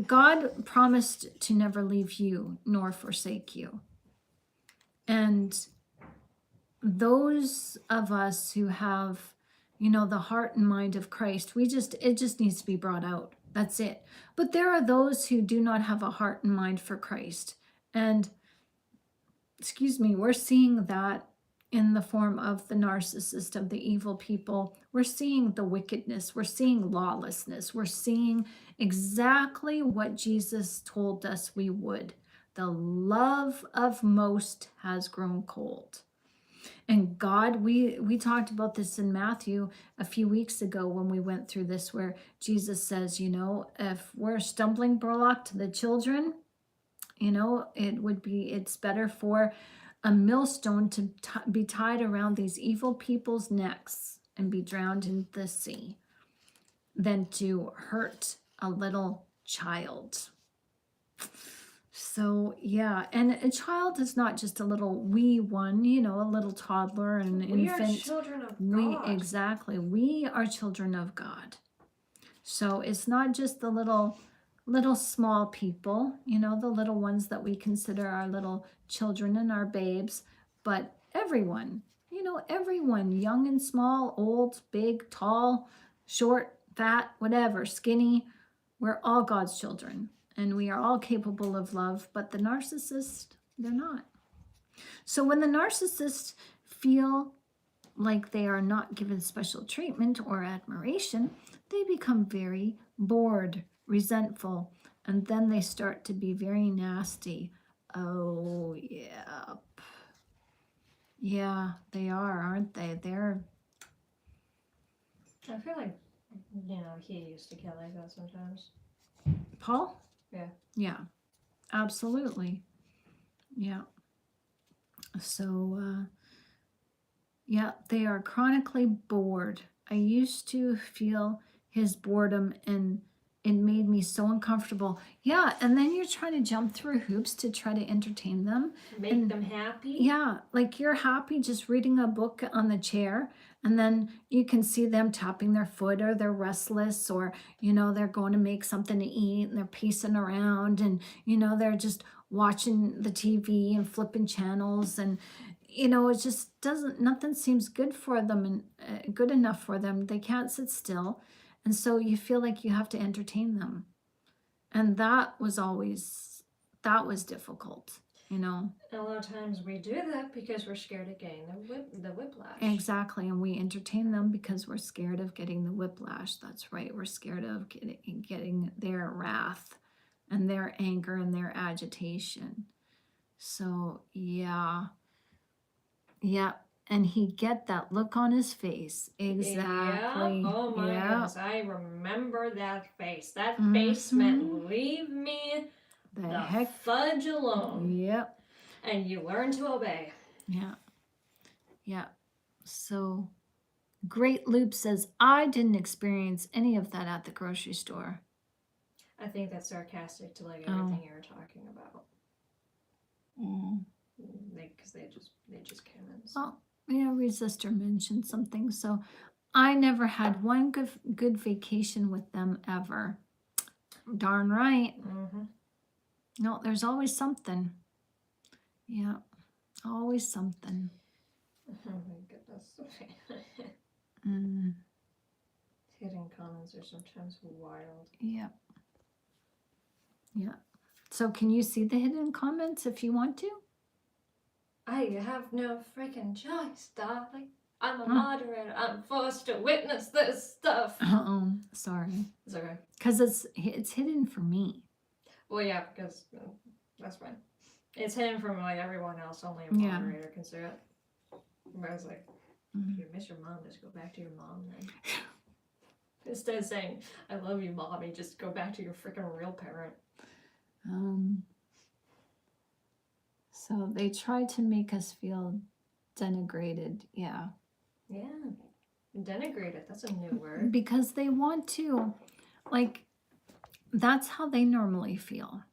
God promised to never leave you nor forsake you. And those of us who have, the heart and mind of Christ, it just needs to be brought out. That's it. But there are those who do not have a heart and mind for Christ. And we're seeing that in the form of the narcissist, of the evil people. We're seeing the wickedness. We're seeing lawlessness. We're seeing exactly what Jesus told us we would. The love of most has grown cold. And God, we talked about this in Matthew a few weeks ago when we went through this, where Jesus says, if we're a stumbling block to the children, it's better for a millstone to be tied around these evil people's necks and be drowned in the sea than to hurt a little child. So yeah, and a child is not just a little wee one, a little toddler, an infant. We are children of God. Exactly. We are children of God. So it's not just the little small people, the little ones that we consider our little children and our babes, but everyone, everyone, young and small, old, big, tall, short, fat, whatever, skinny, we're all God's children, and we are all capable of love. But the narcissist, they're not. So when the narcissists feel like they are not given special treatment or admiration, they become very bored, resentful, and then they start to be very nasty. Oh, yeah. Yeah, they are, aren't they? I feel like, he used to kill like that sometimes. Paul? Yeah. Yeah, absolutely. Yeah. So, yeah, they are chronically bored. I used to feel his boredom, and it made me so uncomfortable. Yeah, and then you're trying to jump through hoops to try to entertain them. Make them happy? Yeah, like you're happy just reading a book on the chair, and then you can see them tapping their foot, or they're restless, or, they're going to make something to eat, and they're pacing around, and, they're just watching the TV and flipping channels, and it just nothing seems good for them, and good enough for them. They can't sit still. And so you feel like you have to entertain them. And that was difficult, And a lot of times we do that because we're scared of getting the whiplash. Exactly. And we entertain them because we're scared of getting the whiplash. That's right. We're scared of getting their wrath and their anger and their agitation. So, yeah. Yeah, and he'd get that look on his face. Exactly. Yeah. Oh my goodness, I remember that face. That face meant leave me the heck fudge alone. Yep. And you learn to obey. Yeah. Yeah. So Great Loop says, I didn't experience any of that at the grocery store. I think that's sarcastic to like Oh. everything you're talking about. Mm. Because they just came in. Well, yeah, Resistor mentioned something. So I never had one good vacation with them ever. Darn right. Mm-hmm. No, there's always something. Yeah, always something. Oh my goodness. Mm. Hidden comments are sometimes wild. Yeah. Yeah. So can you see the hidden comments if you want to? I have no freaking choice, darling. I'm a moderator. I'm forced to witness this stuff. Oh, sorry. It's okay. Because it's hidden for me. Well, yeah, because that's fine. It's hidden from like everyone else. Only a moderator can see it. But I was like, if you miss your mom, just go back to your mom then. Instead of saying, I love you, mommy, just go back to your freaking real parent. So they try to make us feel denigrated. Yeah. Yeah. Denigrated. That's a new word. Because they want to. Like, that's how they normally feel.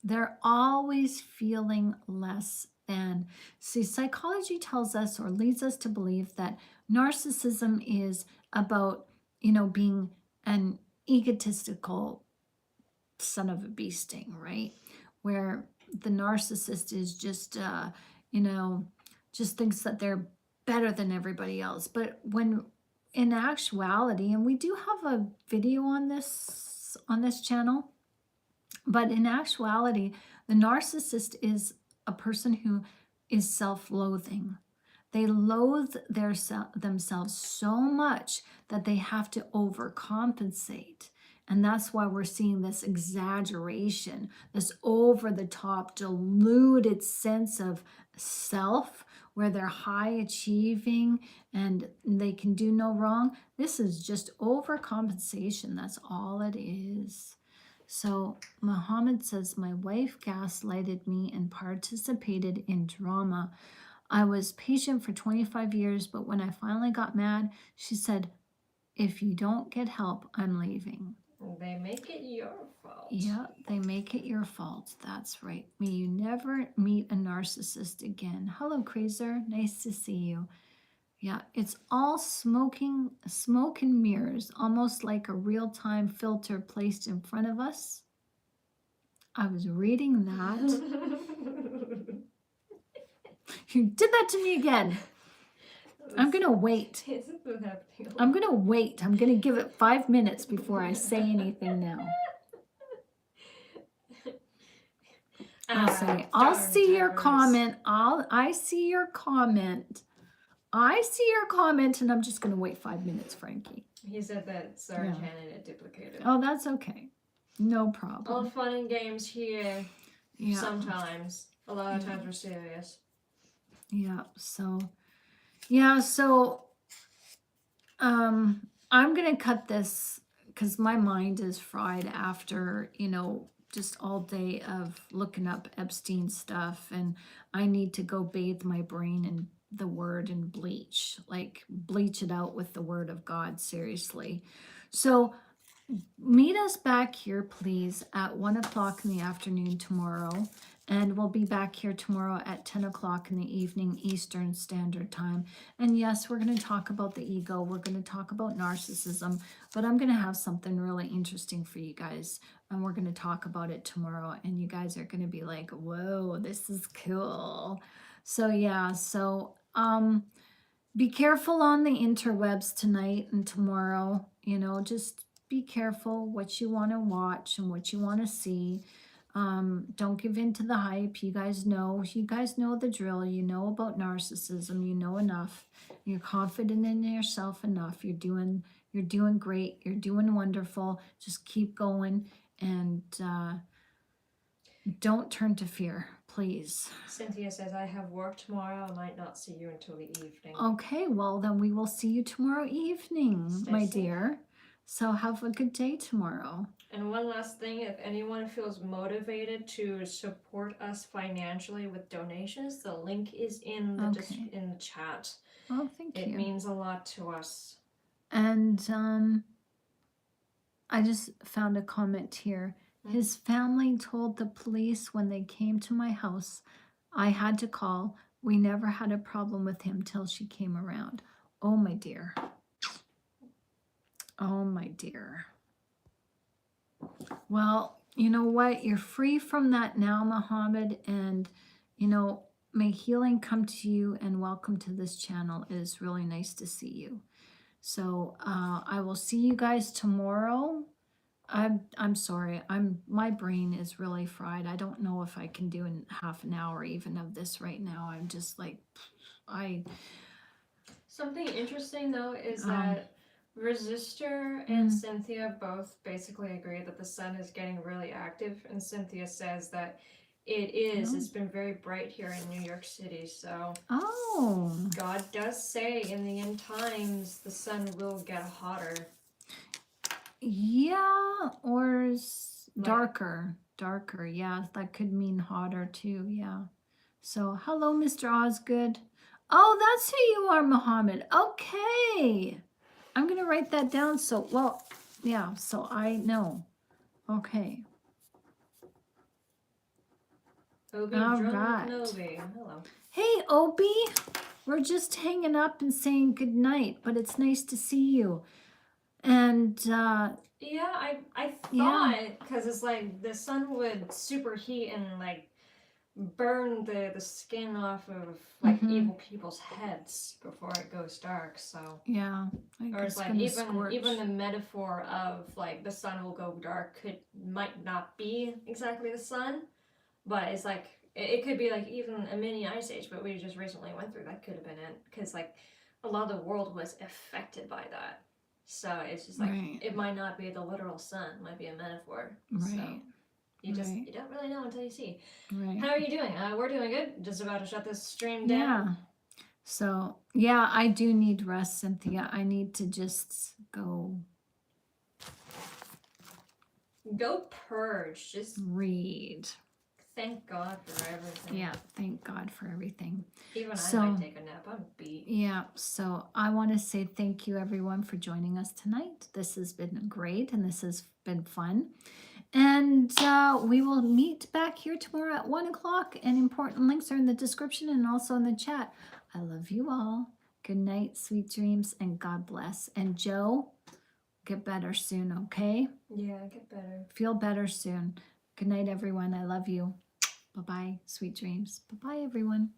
They're always feeling less than. See, psychology tells us or leads us to believe that narcissism is about, being an egotistical son of a bee sting, right? Where the narcissist is just, just thinks that they're better than everybody else. But when in actuality, and we do have a video on this channel, but in actuality, the narcissist is a person who is self-loathing. They loathe themselves so much that they have to overcompensate. And that's why we're seeing this exaggeration, this over-the-top, diluted sense of self, where they're high achieving and they can do no wrong. This is just overcompensation. That's all it is. So Muhammad says, my wife gaslighted me and participated in drama. I was patient for 25 years, but when I finally got mad, she said, if you don't get help, I'm leaving. They make it your fault. Yeah, they make it your fault. That's right. May you never meet a narcissist again. Hello, Crazer. Nice to see you. Yeah, it's all smoke and mirrors, almost like a real-time filter placed in front of us. I was reading that. You did that to me again. I'm going to wait. I'm going to wait. I'm going to give it 5 minutes before I say anything now. I'll see your comment. I see your comment. I see your comment, and I'm just going to wait 5 minutes, Frankie. He said that Sarah candidate duplicated. Oh, that's okay. No problem. All fun and games here. Yeah. Sometimes. A lot of times we're serious. Yeah. So, I'm going to cut this because my mind is fried after, just all day of looking up Epstein stuff, and I need to go bathe my brain in the word and bleach it out with the word of God, seriously. So meet us back here, please, at 1 o'clock in the afternoon tomorrow. And we'll be back here tomorrow at 10 o'clock in the evening, Eastern Standard Time. And yes, we're going to talk about the ego. We're going to talk about narcissism. But I'm going to have something really interesting for you guys. And we're going to talk about it tomorrow. And you guys are going to be like, whoa, this is cool. So, yeah. So, be careful on the interwebs tonight and tomorrow. Just be careful what you want to watch and what you want to see. Don't give in to the hype. You guys know the drill. You know about narcissism. You know enough. You're confident in yourself enough. You're doing great. You're doing wonderful. Just keep going and don't turn to fear, please. Cynthia says, I have work tomorrow. I might not see you until the evening. Okay, well then we will see you tomorrow evening, my dear. So have a good day tomorrow. And one last thing, if anyone feels motivated to support us financially with donations, the link is in the Okay. in the chat. Oh, thank It you. means a lot to us. And I just found a comment here. His family told the police when they came to my house, I had to call. We never had a problem with him till she came around. Oh, my dear. Oh, my dear. Well, you know what? You're free from that now, Muhammad. And, you know, may healing come to you and welcome to this channel. It is really nice to see you. So I will see you guys tomorrow. I'm sorry. My brain is really fried. I don't know if I can do in half an hour even of this right now. I'm just like Something interesting though is that Resistor and Cynthia both basically agree that the sun is getting really active, and Cynthia says that it is. It's been very bright here in New York City, so God does say in the end times the sun will get hotter. Yeah, or darker. Yeah, that could mean hotter too. Yeah. So hello, Mr. Osgood. Oh, that's who you are, Muhammad. Okay. I'm gonna write that down. So yeah, so I know. Okay. Obi All Drunk right. Kenobi. Hello. Hey, Obi. We're just hanging up and saying good night, but it's nice to see you. And yeah, I thought because it's like the sun would superheat and like burn the skin off of like evil people's heads before it goes dark. So yeah, or it's like even the metaphor of like the sun will go dark might not be exactly the sun, but it's like it could be like even a mini ice age. But we just recently went through that could have been it because like a lot of the world was affected by that. So it's just like it might not be the literal sun, it might be a metaphor. Right. So you don't really know until you see. Right. How are you doing? We're doing good. Just about to shut this stream down. Yeah. So yeah, I do need rest, Cynthia. I need to just go purge. Just read. Thank God for everything. Yeah, thank God for everything. Even I might take a nap. I'm beat. Yeah, so I want to say thank you everyone for joining us tonight. This has been great and this has been fun. And we will meet back here tomorrow at 1 o'clock. And important links are in the description and also in the chat. I love you all. Good night, sweet dreams, and God bless. And Joe, get better soon, okay? Yeah, get better. Feel better soon. Good night, everyone. I love you. Bye-bye, sweet dreams. Bye-bye, everyone.